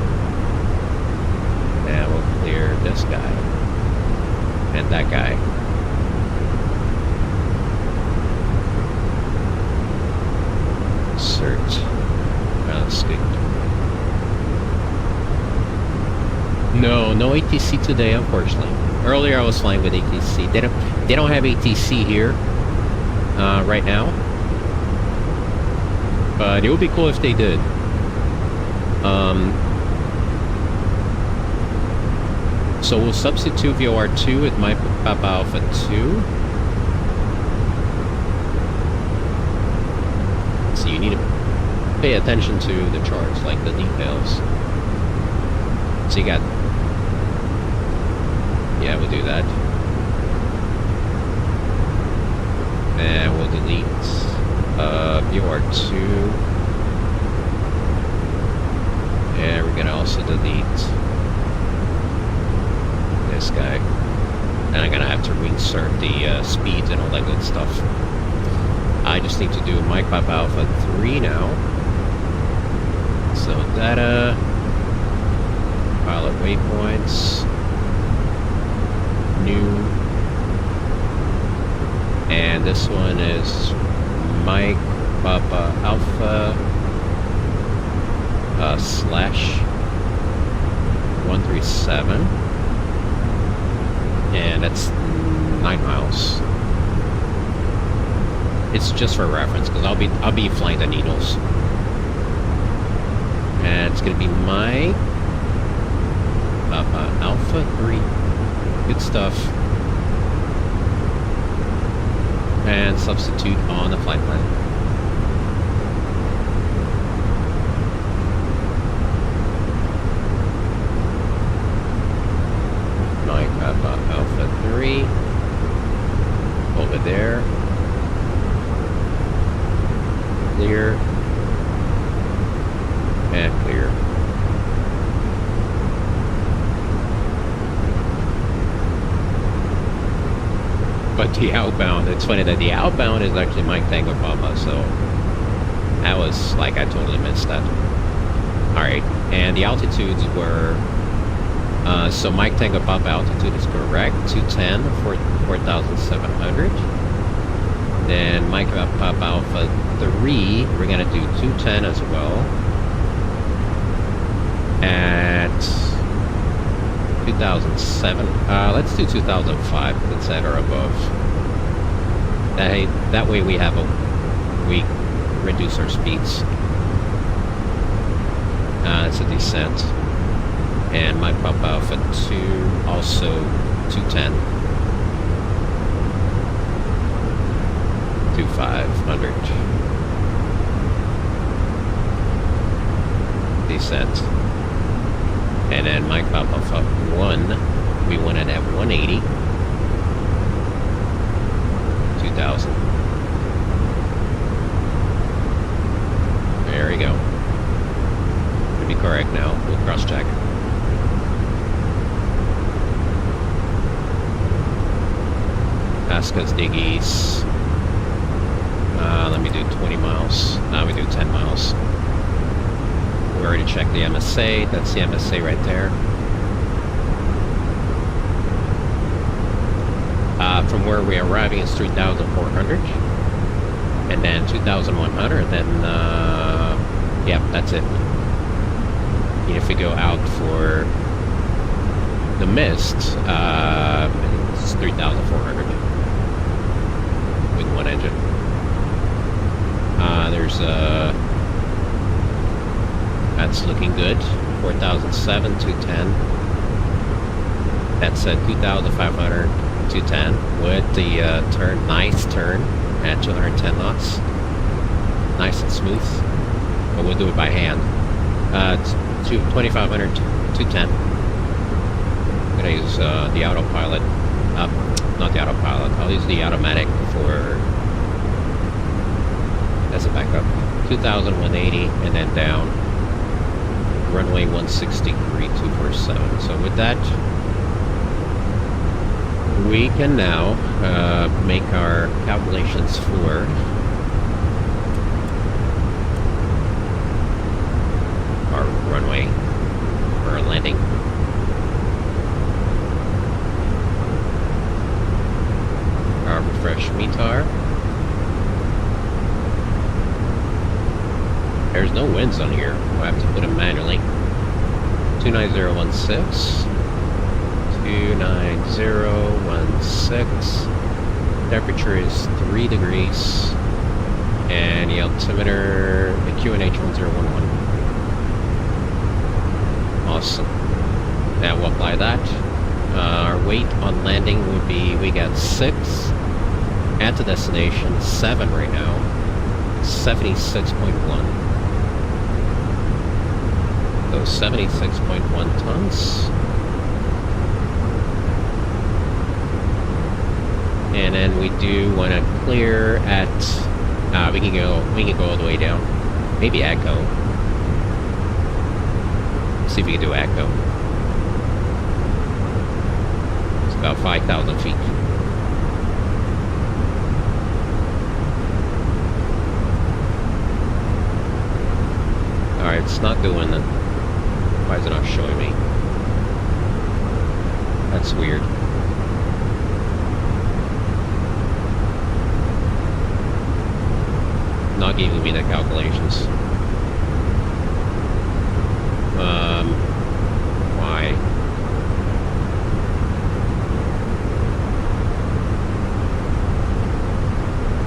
Speaker 1: And we'll clear this guy. And that guy. Insert. That's good. No ATC today, unfortunately. Earlier I was flying with ATC. They don't have ATC here right now, but it would be cool if they did. So we'll substitute VOR2 with my Papa Alpha 2. So you need to pay attention to the charts, like the details. So you got, yeah, we'll do that. And we'll delete VOR2. And we're gonna also delete this guy. And I'm gonna have to reinsert the speeds and all that good stuff. I just need to do Mike Papa Alpha 3 now. So data, pilot waypoints, new, and this one is Mike Papa Alpha slash 137, and that's 9 miles. It's just for reference because I'll be flying the needles, and it's gonna be my Papa Alpha 3. Good stuff. And substitute on the flight plan. My Papa Alpha 3 over there. Clear and clear. about the outbound. It's funny that the outbound is actually Mike Tango Papa, so that was like I totally missed that. Alright, and the altitudes were so Mike Tango Papa altitude is correct, 210 for 4,700. Then Mike Papa Alpha 3, we're gonna do 210 as well. At 2007, let's do 2005, let's add or above. That way we reduce our speeds. It's a descent. And my Papa Alpha 2, also 210. 2500. Descent. And then Mike Papa Alpha 1, we went at 180. 2000. There we go. Should be correct now. We'll cross check. Pascas Diggies. Let me do 20 miles. Now we do 10 miles. We already checked the MSA. That's the MSA right there. From where we're arriving is 3,400. And then 2,100. Then, yeah, that's it. And if we go out for the mist, it's 3,400 with one engine. There's that's looking good. 4,007, 210. That's 2,500, 210 with the turn. Nice turn at 210 knots. Nice and smooth. But we'll do it by hand. 2,500, 210. I'm gonna use the autopilot. Not the autopilot. I'll use the automatic for. That's a backup. 2,180 and then down. Runway 163,247. So with that, we can now make our calculations for our runway for our landing. Our refresh METAR. There's no winds on here. We'll have to put them manually. 29016. 29016. Temperature is 3 degrees. And the altimeter, the QNH 1011. Awesome. Now we'll apply that. Our weight on landing would be, we got 6 at the destination, 7 right now. 76.1. So 76.1 tons. And then we do want to clear at we can go all the way down. Maybe Echo. See if we can do Echo. It's about 5,000 feet. Alright, it's not doing it. Why is it not showing me? That's weird. Not giving me the calculations. Why?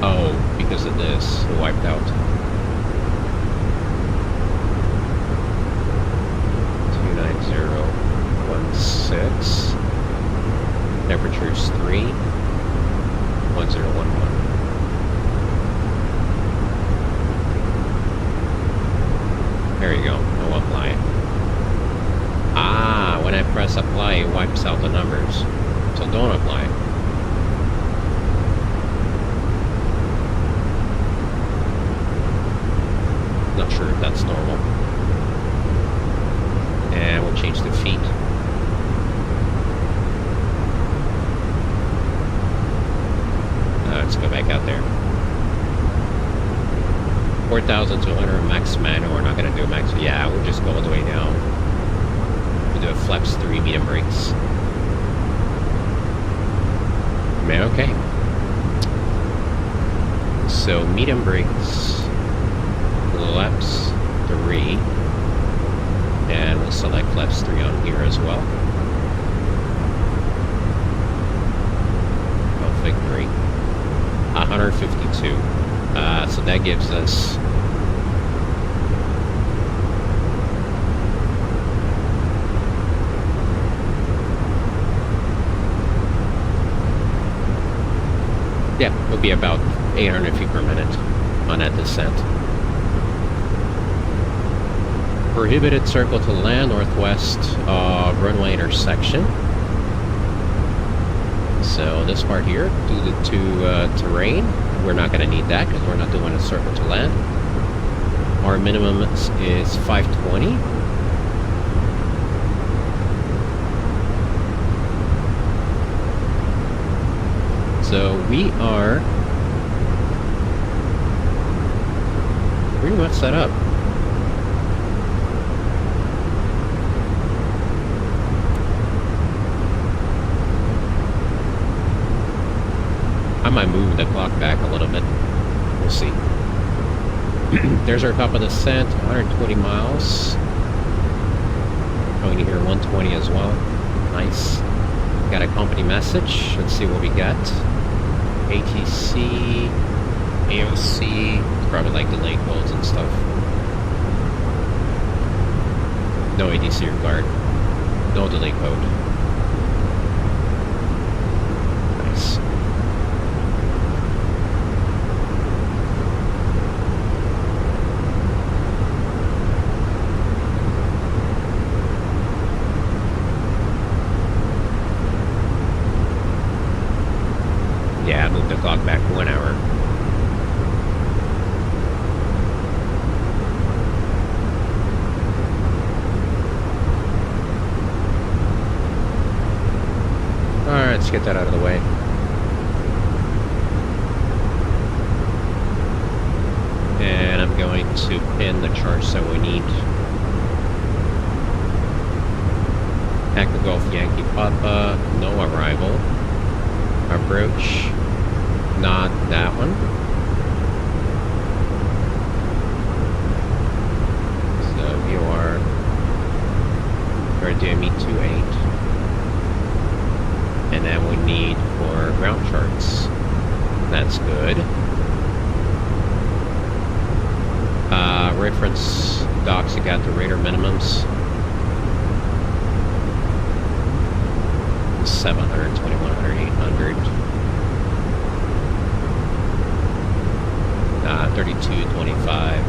Speaker 1: Oh, because of this. It wiped out. 29016. Temperature is 3. 1011. There you go. I'll apply it. Ah, when I press apply, it wipes out the numbers. So don't apply it. Not sure if that's normal. And we'll change the feet. 4,200 max manual. We're not gonna do max. Yeah, we'll just go all the way down. We'll do a flex 3 medium brakes. Man, okay. So medium brakes, flaps 3, and we'll select flaps 3 on here as well. Config 3, 152. So that gives us it'll be about 800 feet per minute on that descent. Prohibited circle to land northwest of runway intersection. So this part here, due to terrain, we're not going to need that because we're not doing a circle to land. Our minimum is 520. So we are pretty much set up. I might move the clock back a little bit. We'll see. There's our top of the descent, 120 miles. Going to hear 120 as well. Nice. Got a company message. Let's see what we got. ATC, AOC, probably like delay codes and stuff. No ATC required. No delay code. Nice. Yeah, move the clock back 1 hour. Alright, let's get that out of the way. And I'm going to pin the charts that we need. Echo Golf Yankee Papa, no arrival. Approach, not that one. So you are DME 28. And then we need for ground charts. That's good. Reference docs, you got the radar minimums. 700, 2100, 800. 3225.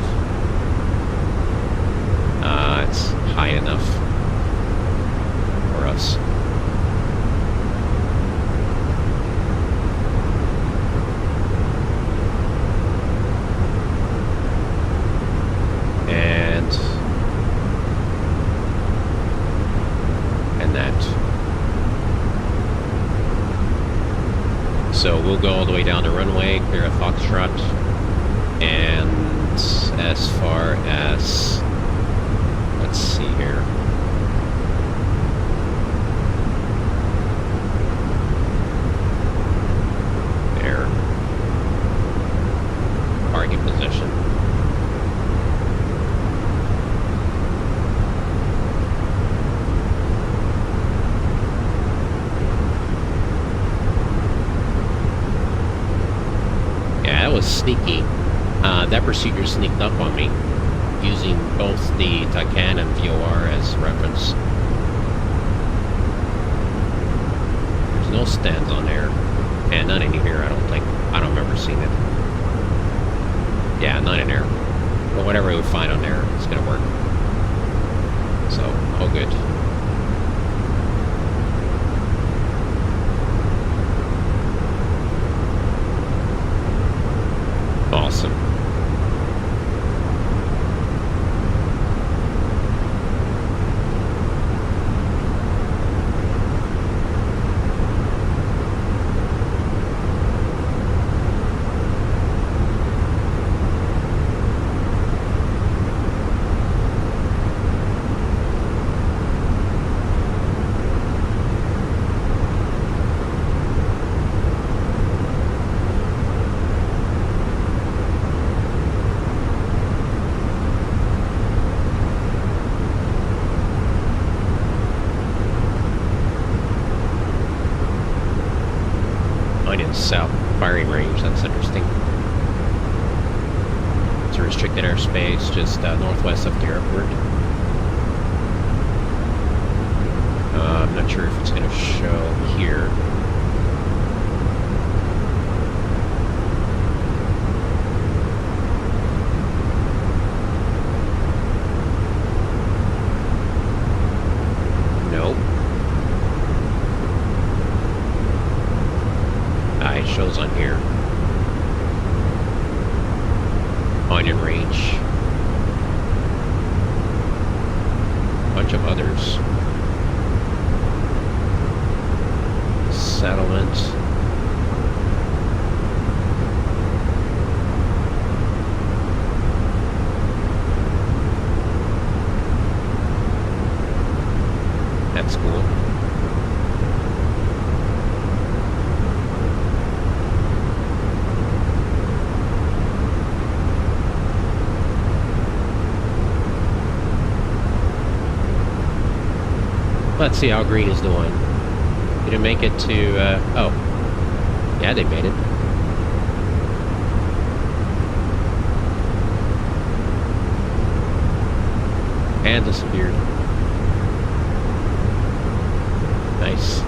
Speaker 1: It's high enough for us. And that. So we'll go all the way down the runway, clear a Foxtrot, and as far as, let's see here. There. Parking position. Sneaky. That procedure sneaked up on me using both the Taycan and VOR as reference. There's no stands on there, and none in here. I don't think. I don't remember seeing it. Yeah, none in there. But whatever we find on there, it's gonna work. So, all good. Awesome. south firing range. That's interesting. It's a restricted airspace just northwest of the airport. I'm not sure if it's going to show here. Nope. It shows on here. Onion Range. Bunch of others. Settlement. That's cool. Let's see how green is doing. Didn't make it to, oh. Yeah, they made it. And disappeared. Nice.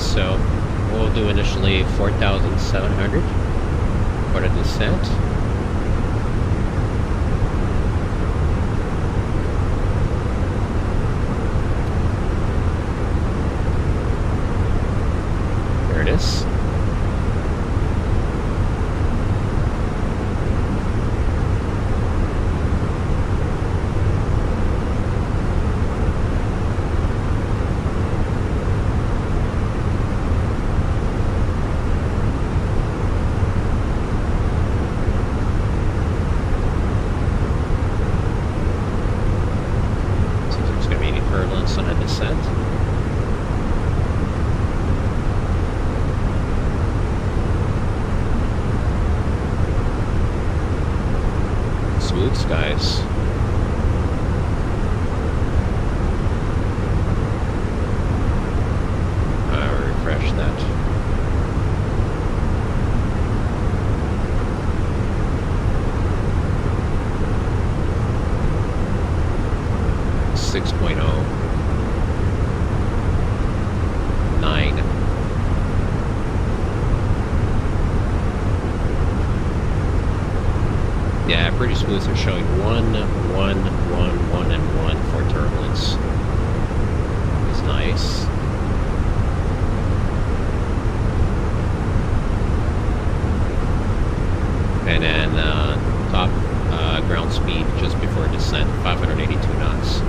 Speaker 1: So we'll do initially 4,700 for the descent. There it is. On a descent. Smooth skies. I'll refresh that. Six point oh. 9. Yeah, pretty smooth. They're showing 1, 1, 1, 1, and 1 for turbulence. It's nice. And then top ground speed just before descent, 582 knots.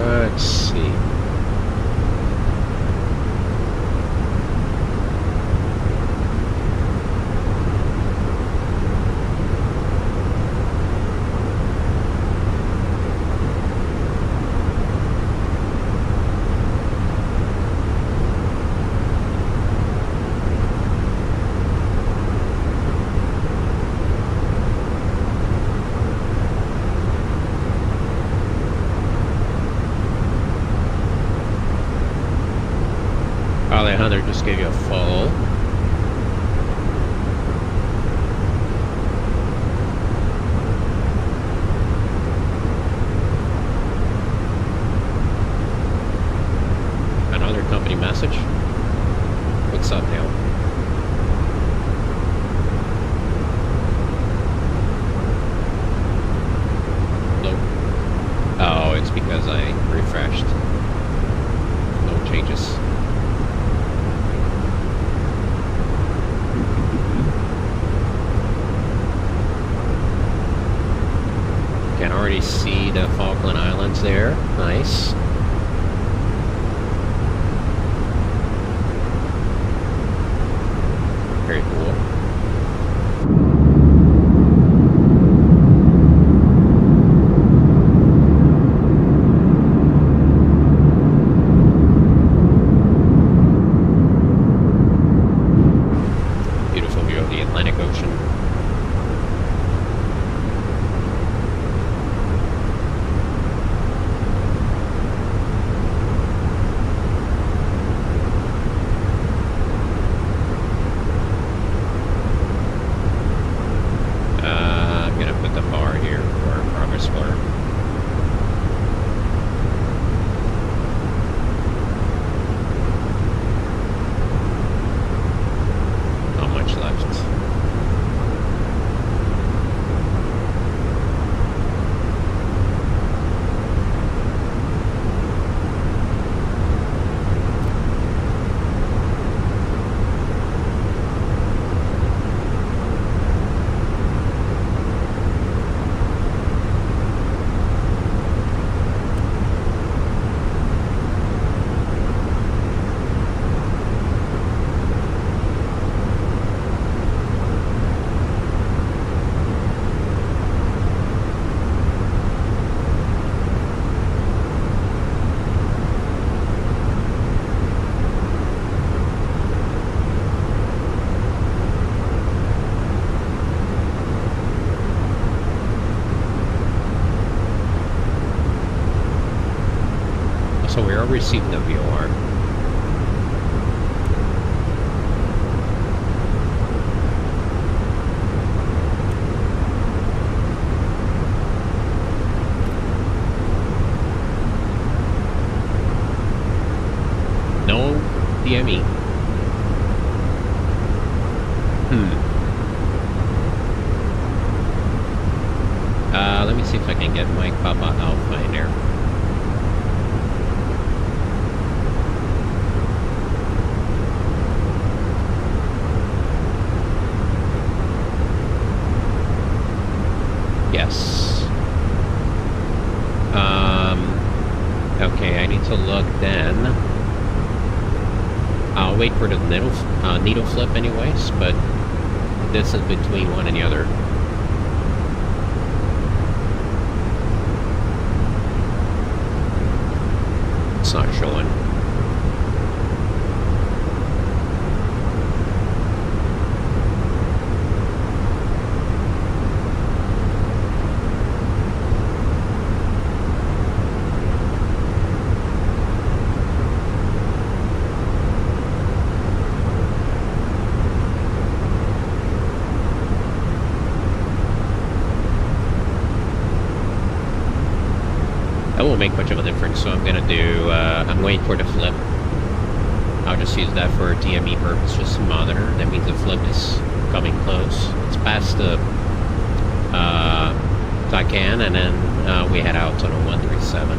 Speaker 1: Let's see. Alejandro just gave you a follow. Can already see the Falkland Islands there. Nice. Very cool. Beautiful view of the Atlantic Ocean. So we are receiving the VOR. No DME. Let me see if I can get Mike Papa Alpha in there. Yes. Okay, I need to look then. I'll wait for the needle flip anyways, but this is between one and the other. It's not showing. That won't make much of a difference, so I'm gonna do, I'm waiting for the flip. I'll just use that for DME purpose, just to monitor. That means the flip is coming close. It's past the Taycan, and then we head out on a 137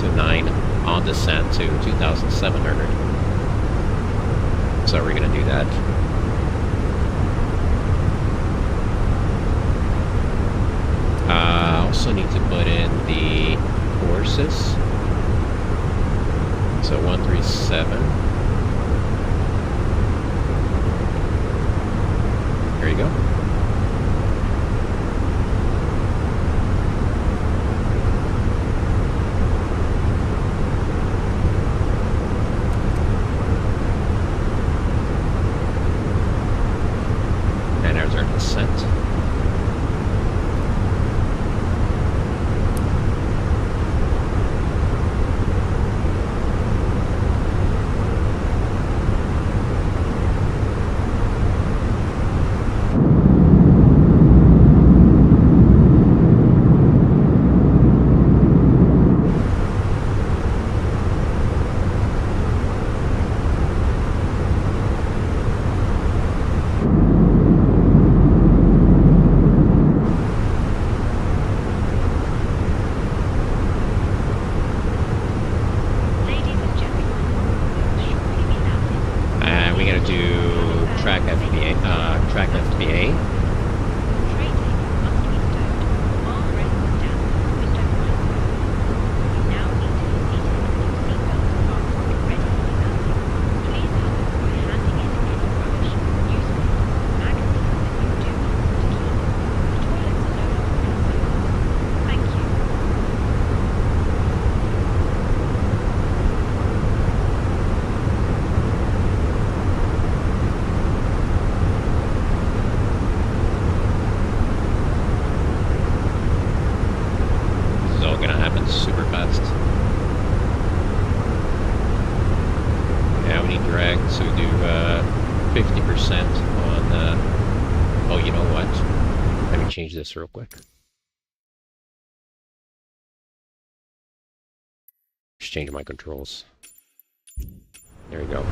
Speaker 1: to 9 on descent to 2,700. So we're gonna do that. I also need to put in the courses. So 137. There you go. And there's our descent. super fast. Yeah, we need drag to do 50% on... oh, you know what? Let me change this real quick. Just changing my controls. There we go.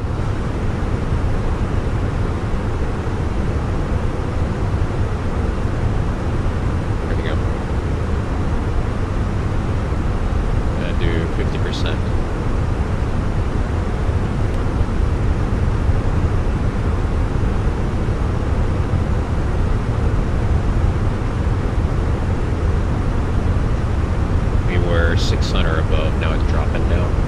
Speaker 1: There we go. Do 50%. We were 600 above, now it's dropping down.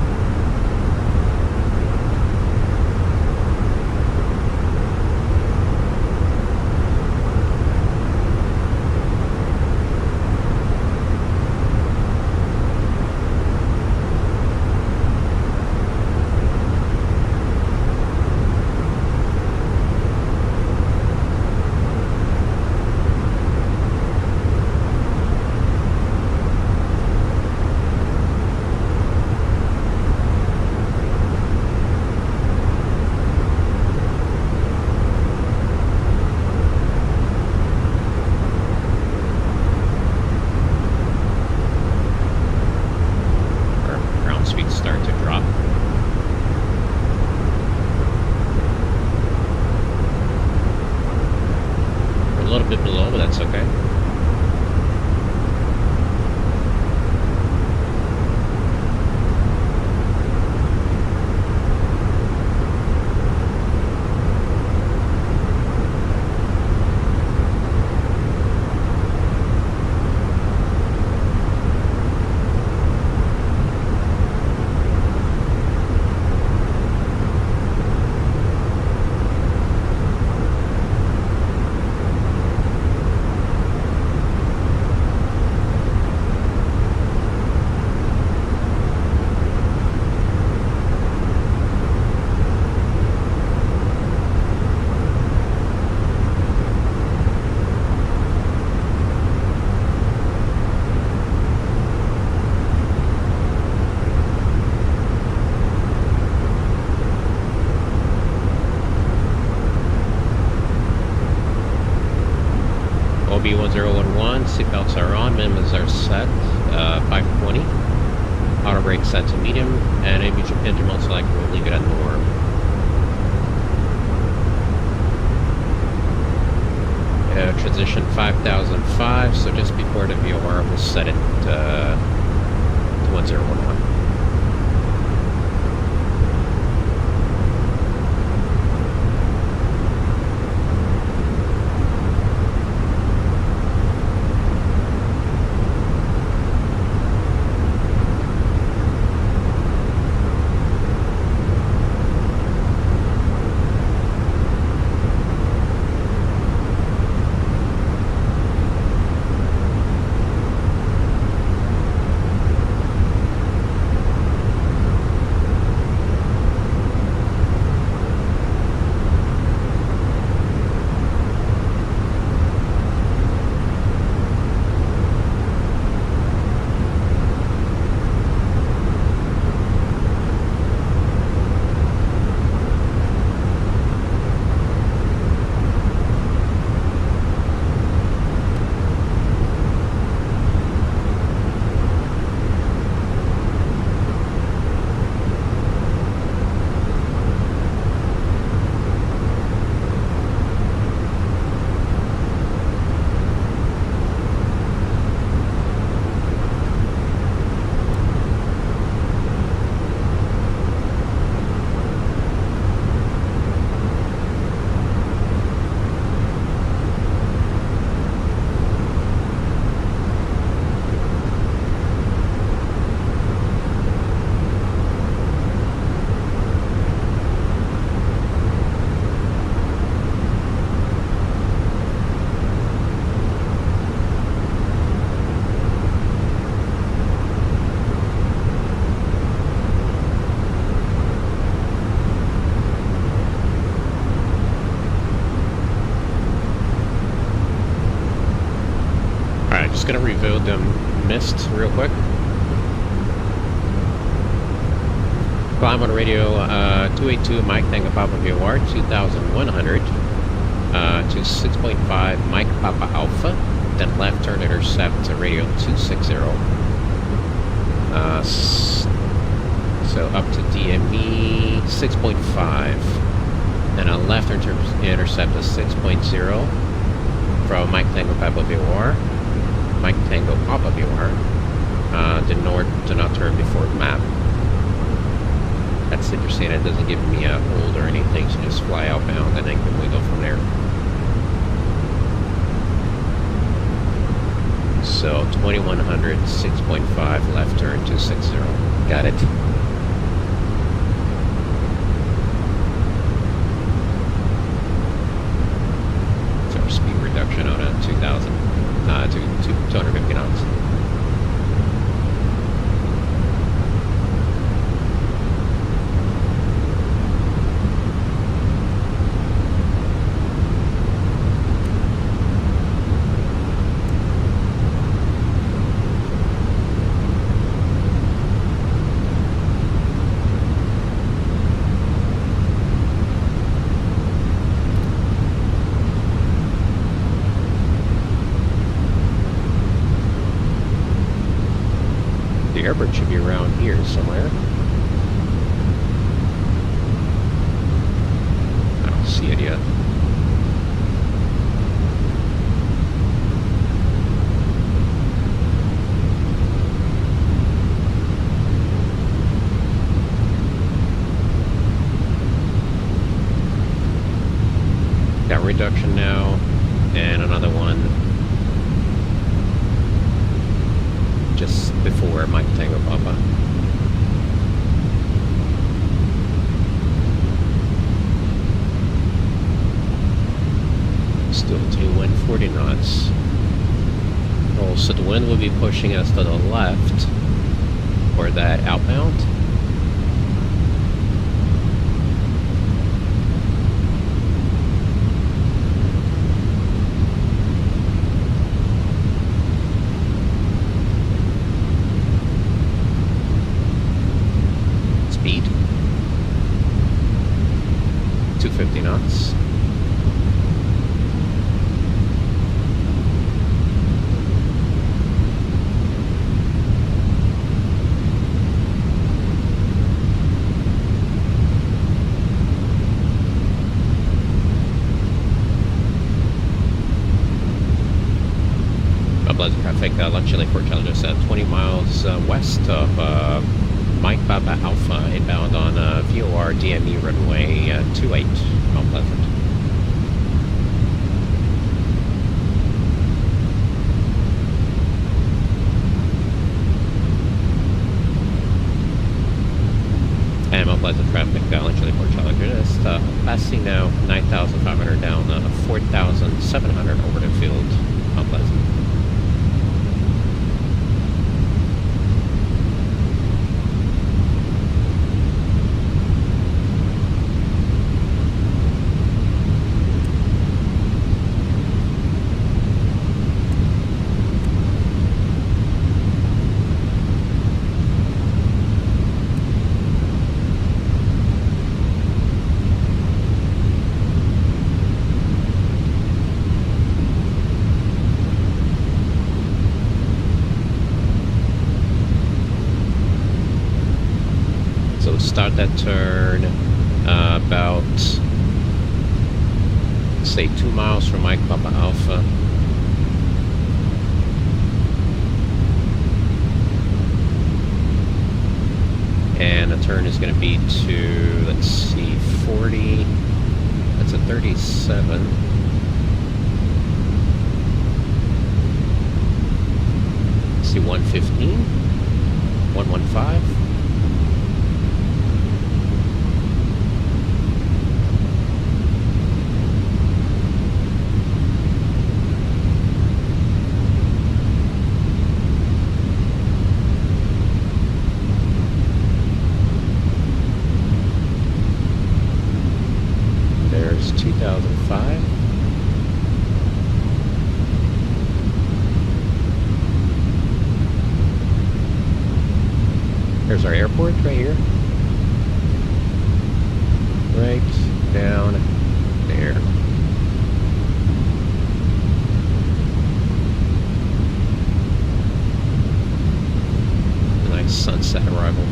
Speaker 1: OB1011, seatbelts are on, minimums are set, 520. Auto brake set to medium, and engine most likely will leave it at norm. Transition 5005, so just before the VOR, we'll set it to 1011. Gonna rebuild them mist real quick. Climb on radio 282 Mike Tango Papa VOR 2100 to 6.5 Mike Papa Alpha. Then left turn intercept to radio 260. So up to DME 6.5. Then a left turn intercept to 6.0 from Mike Tango Papa VOR. Mike Tango Papa VOR. The north do not turn before map. That's interesting. It doesn't give me a hold or anything, so just fly outbound and then we go from there. So 2100, 6.5 left turn 260. Got it. So our speed reduction on a 2000 to 250 knots. The airport should be around here somewhere. I don't see it yet. Got reduction now, and another one just before Mike Tango Papa. Still to wind 40 knots. Oh, so the wind will be pushing us to the left for that outbound. Speed 250 knots. Pleasant traffic, luxury for challenges 20 miles west of Mike Papa Alpha, inbound on VOR DME runway 28, Mount Pleasant. And Mount Pleasant traffic, luxury for challenges, passing now 9,500 down 4,700 over the field, Mount Pleasant. Start that turn about, say, 2 miles from Mike Papa Alpha. And the turn is going to be to, let's see, 40, that's a 37. Let's see, 115, 115. There's 2005. There's our airport right here. right down there. Nice sunset arrival.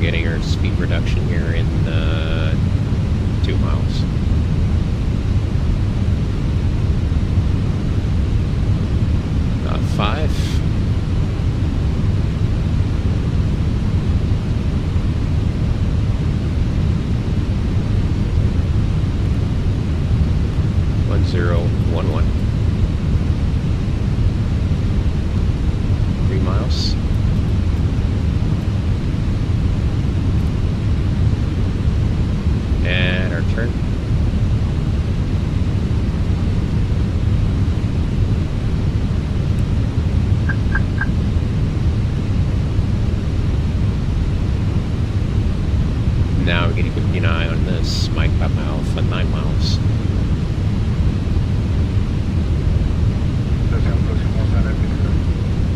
Speaker 1: Getting our speed reduction here in 2 miles. About 5. One 3 miles. And our turn. Now we're going to keep an eye on this Mike by mile for 9 miles.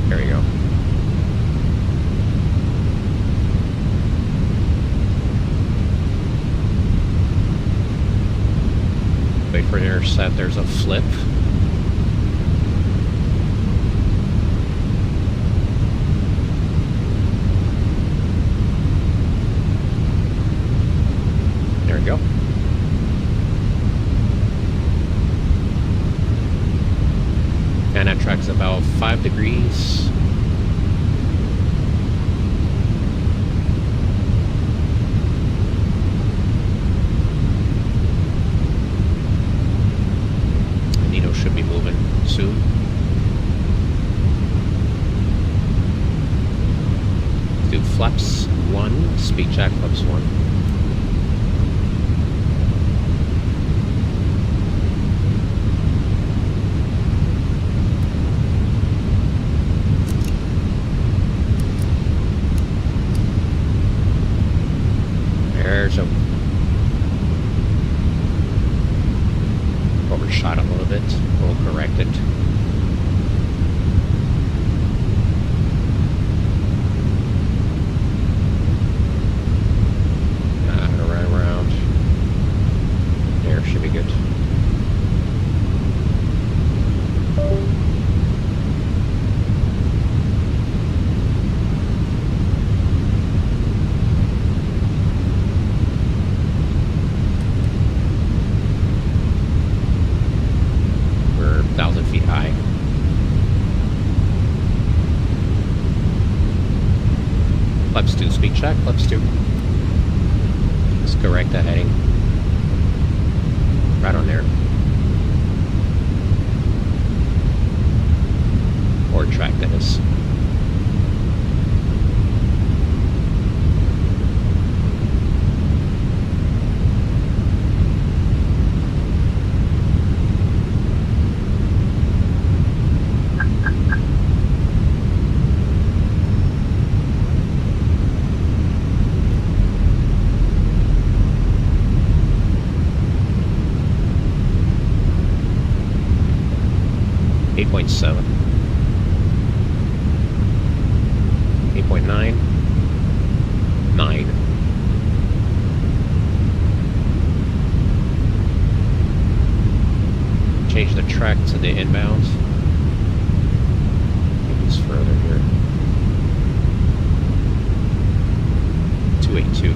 Speaker 1: There we go. Wait for an intercept, there's a flip. There we go. And that track's about 5 degrees. Should be moving soon. Do flaps 1, speed check flaps 1. There's a overshot a little bit. We'll correct it. Right around there should be good. We're 1,000 feet high. Flaps 2, speed check, flaps 2. Let's correct the heading. Right on there. Or track, that is. Eight 8.7, 8.9, 9. Change the track to the inbound. Maybe it's further here. 282.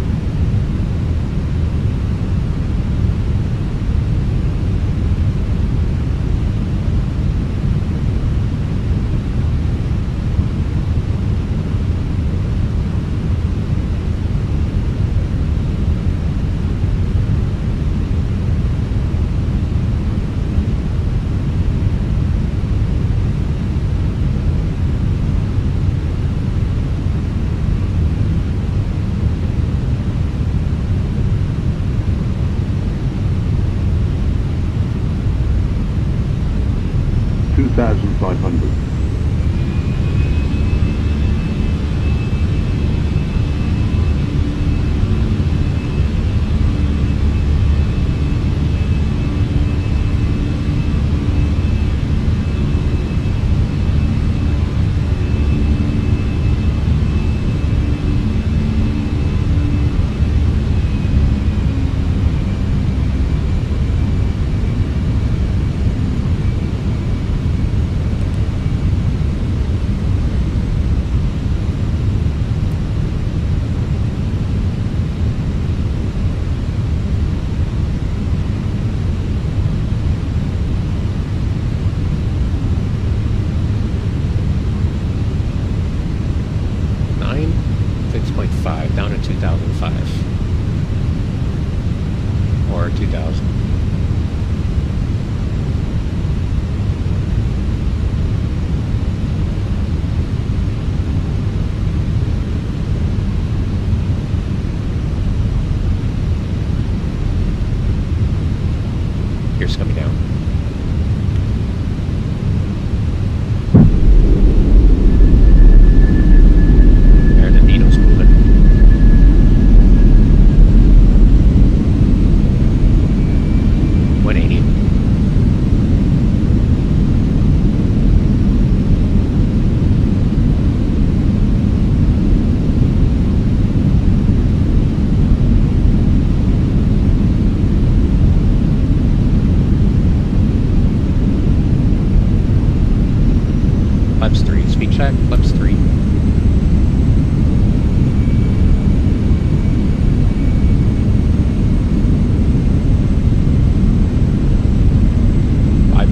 Speaker 1: Flaps 3. Speed check. Flaps 3.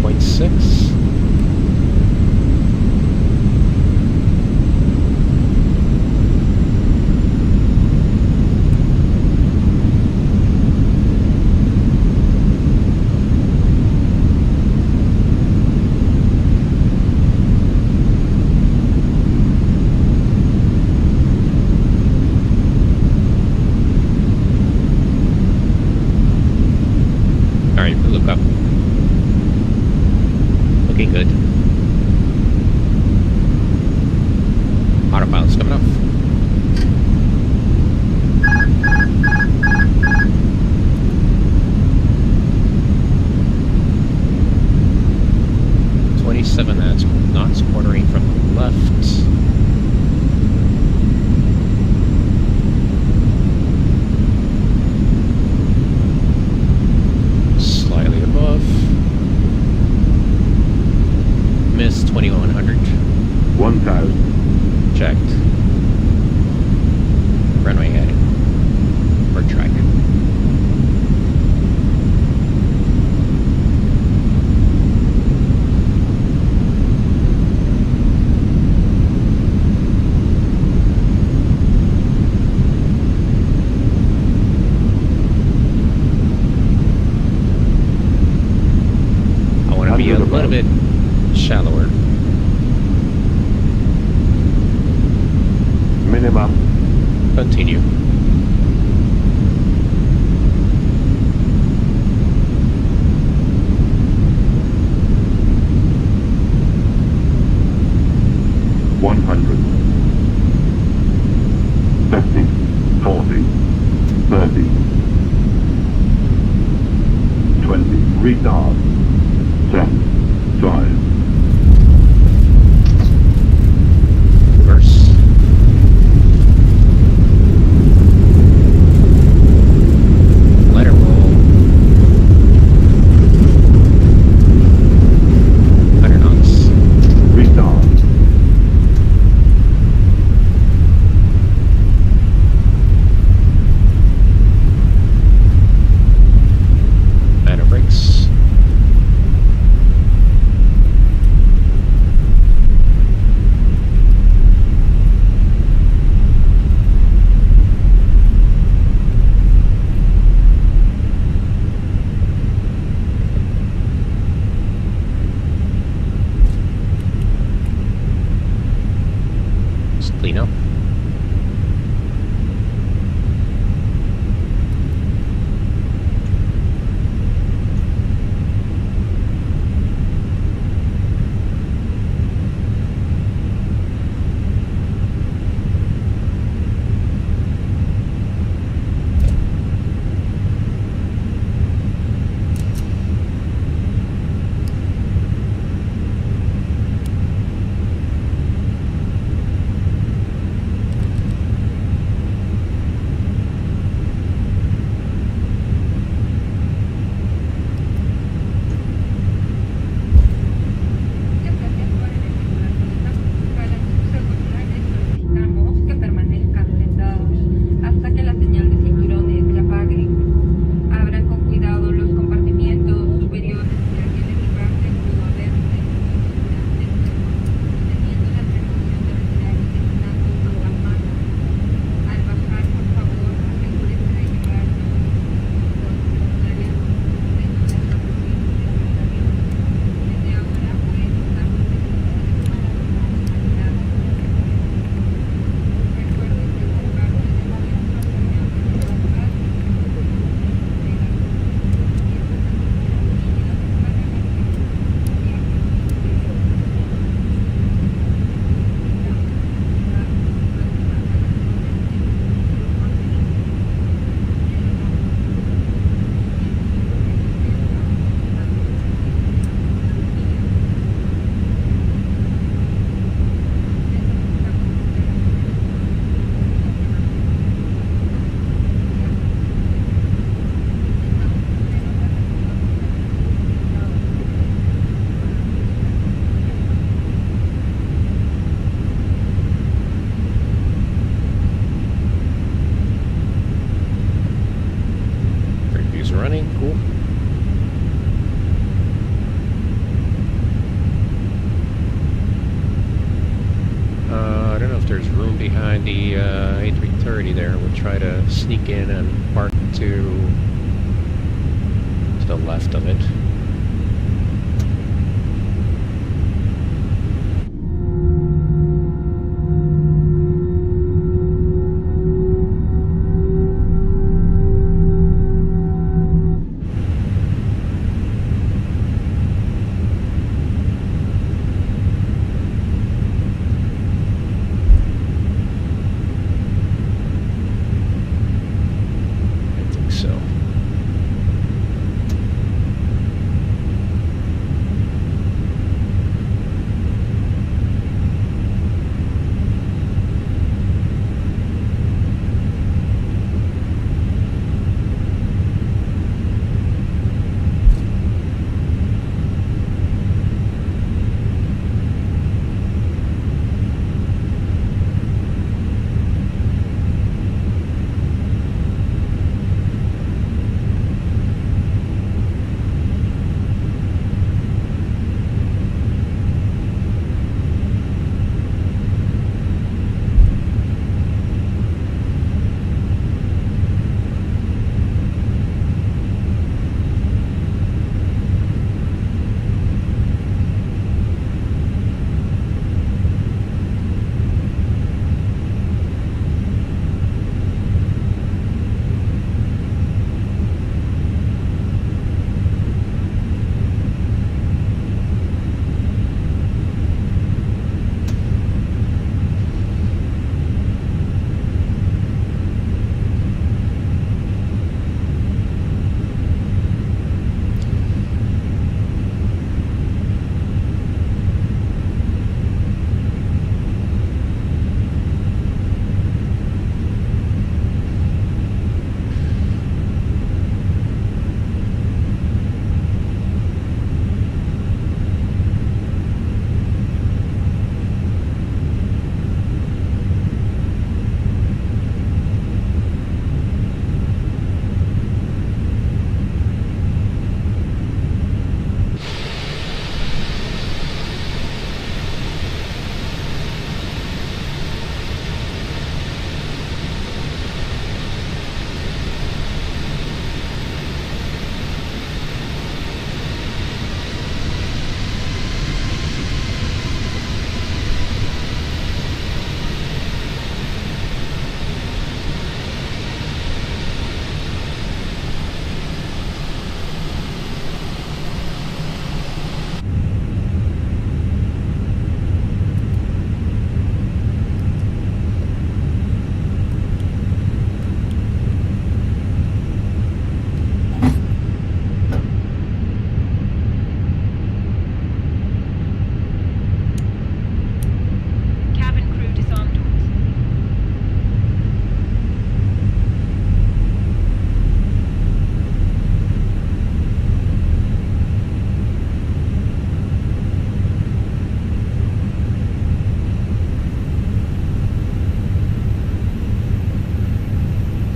Speaker 1: .6. Alright, look up. Looking good. Autopilot's coming off. Knots, quartering from the left. Slightly above. Miss 2100.
Speaker 5: 1000.
Speaker 1: Checked. Runway heading. Or track. I want to be a little bit shallower.
Speaker 5: Minimum.
Speaker 1: Continue.
Speaker 5: Retard. 10, 5.
Speaker 1: Reverse. Let it roll. 100 knots.
Speaker 5: Retard.
Speaker 1: Matter brakes. Just clean up. if there's room behind the A330 there. We'll try to sneak in and park to the left of it.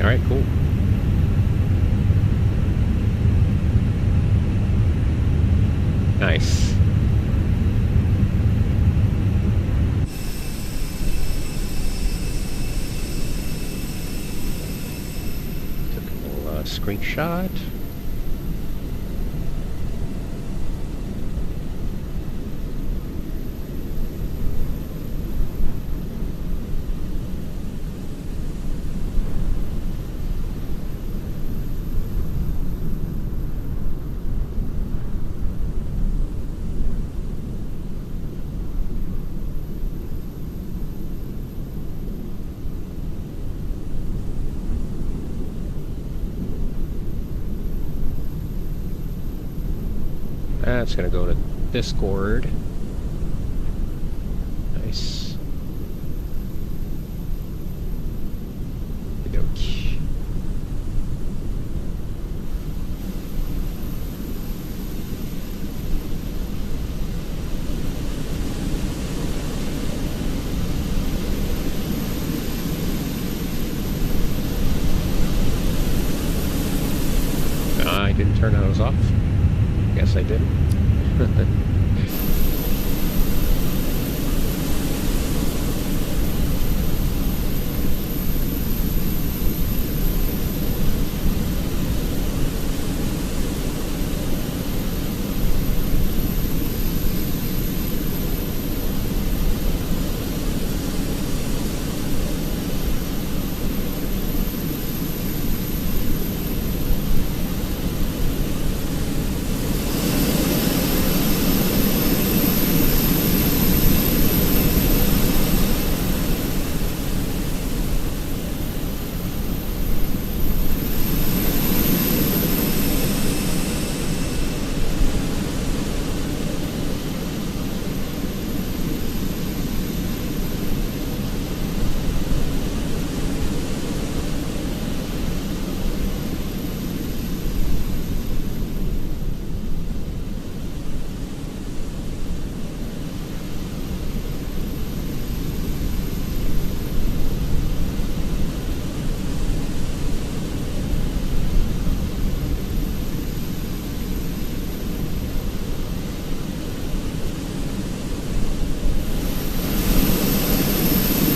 Speaker 1: Alright, cool. Nice. Took a little screenshot. That's gonna go to Discord. Nice. Okey-dokey. I didn't turn those off. Guess I didn't.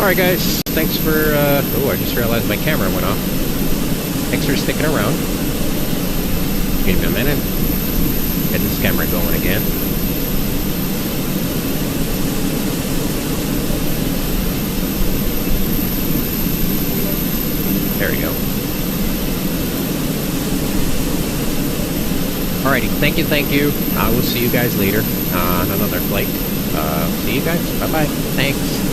Speaker 1: Alright guys, thanks for, oh, I just realized my camera went off. Thanks for sticking around. Give me a minute. Get this camera going again. There we go. Alrighty, thank you. I will see you guys later on another flight. See you guys. Bye-bye. Thanks.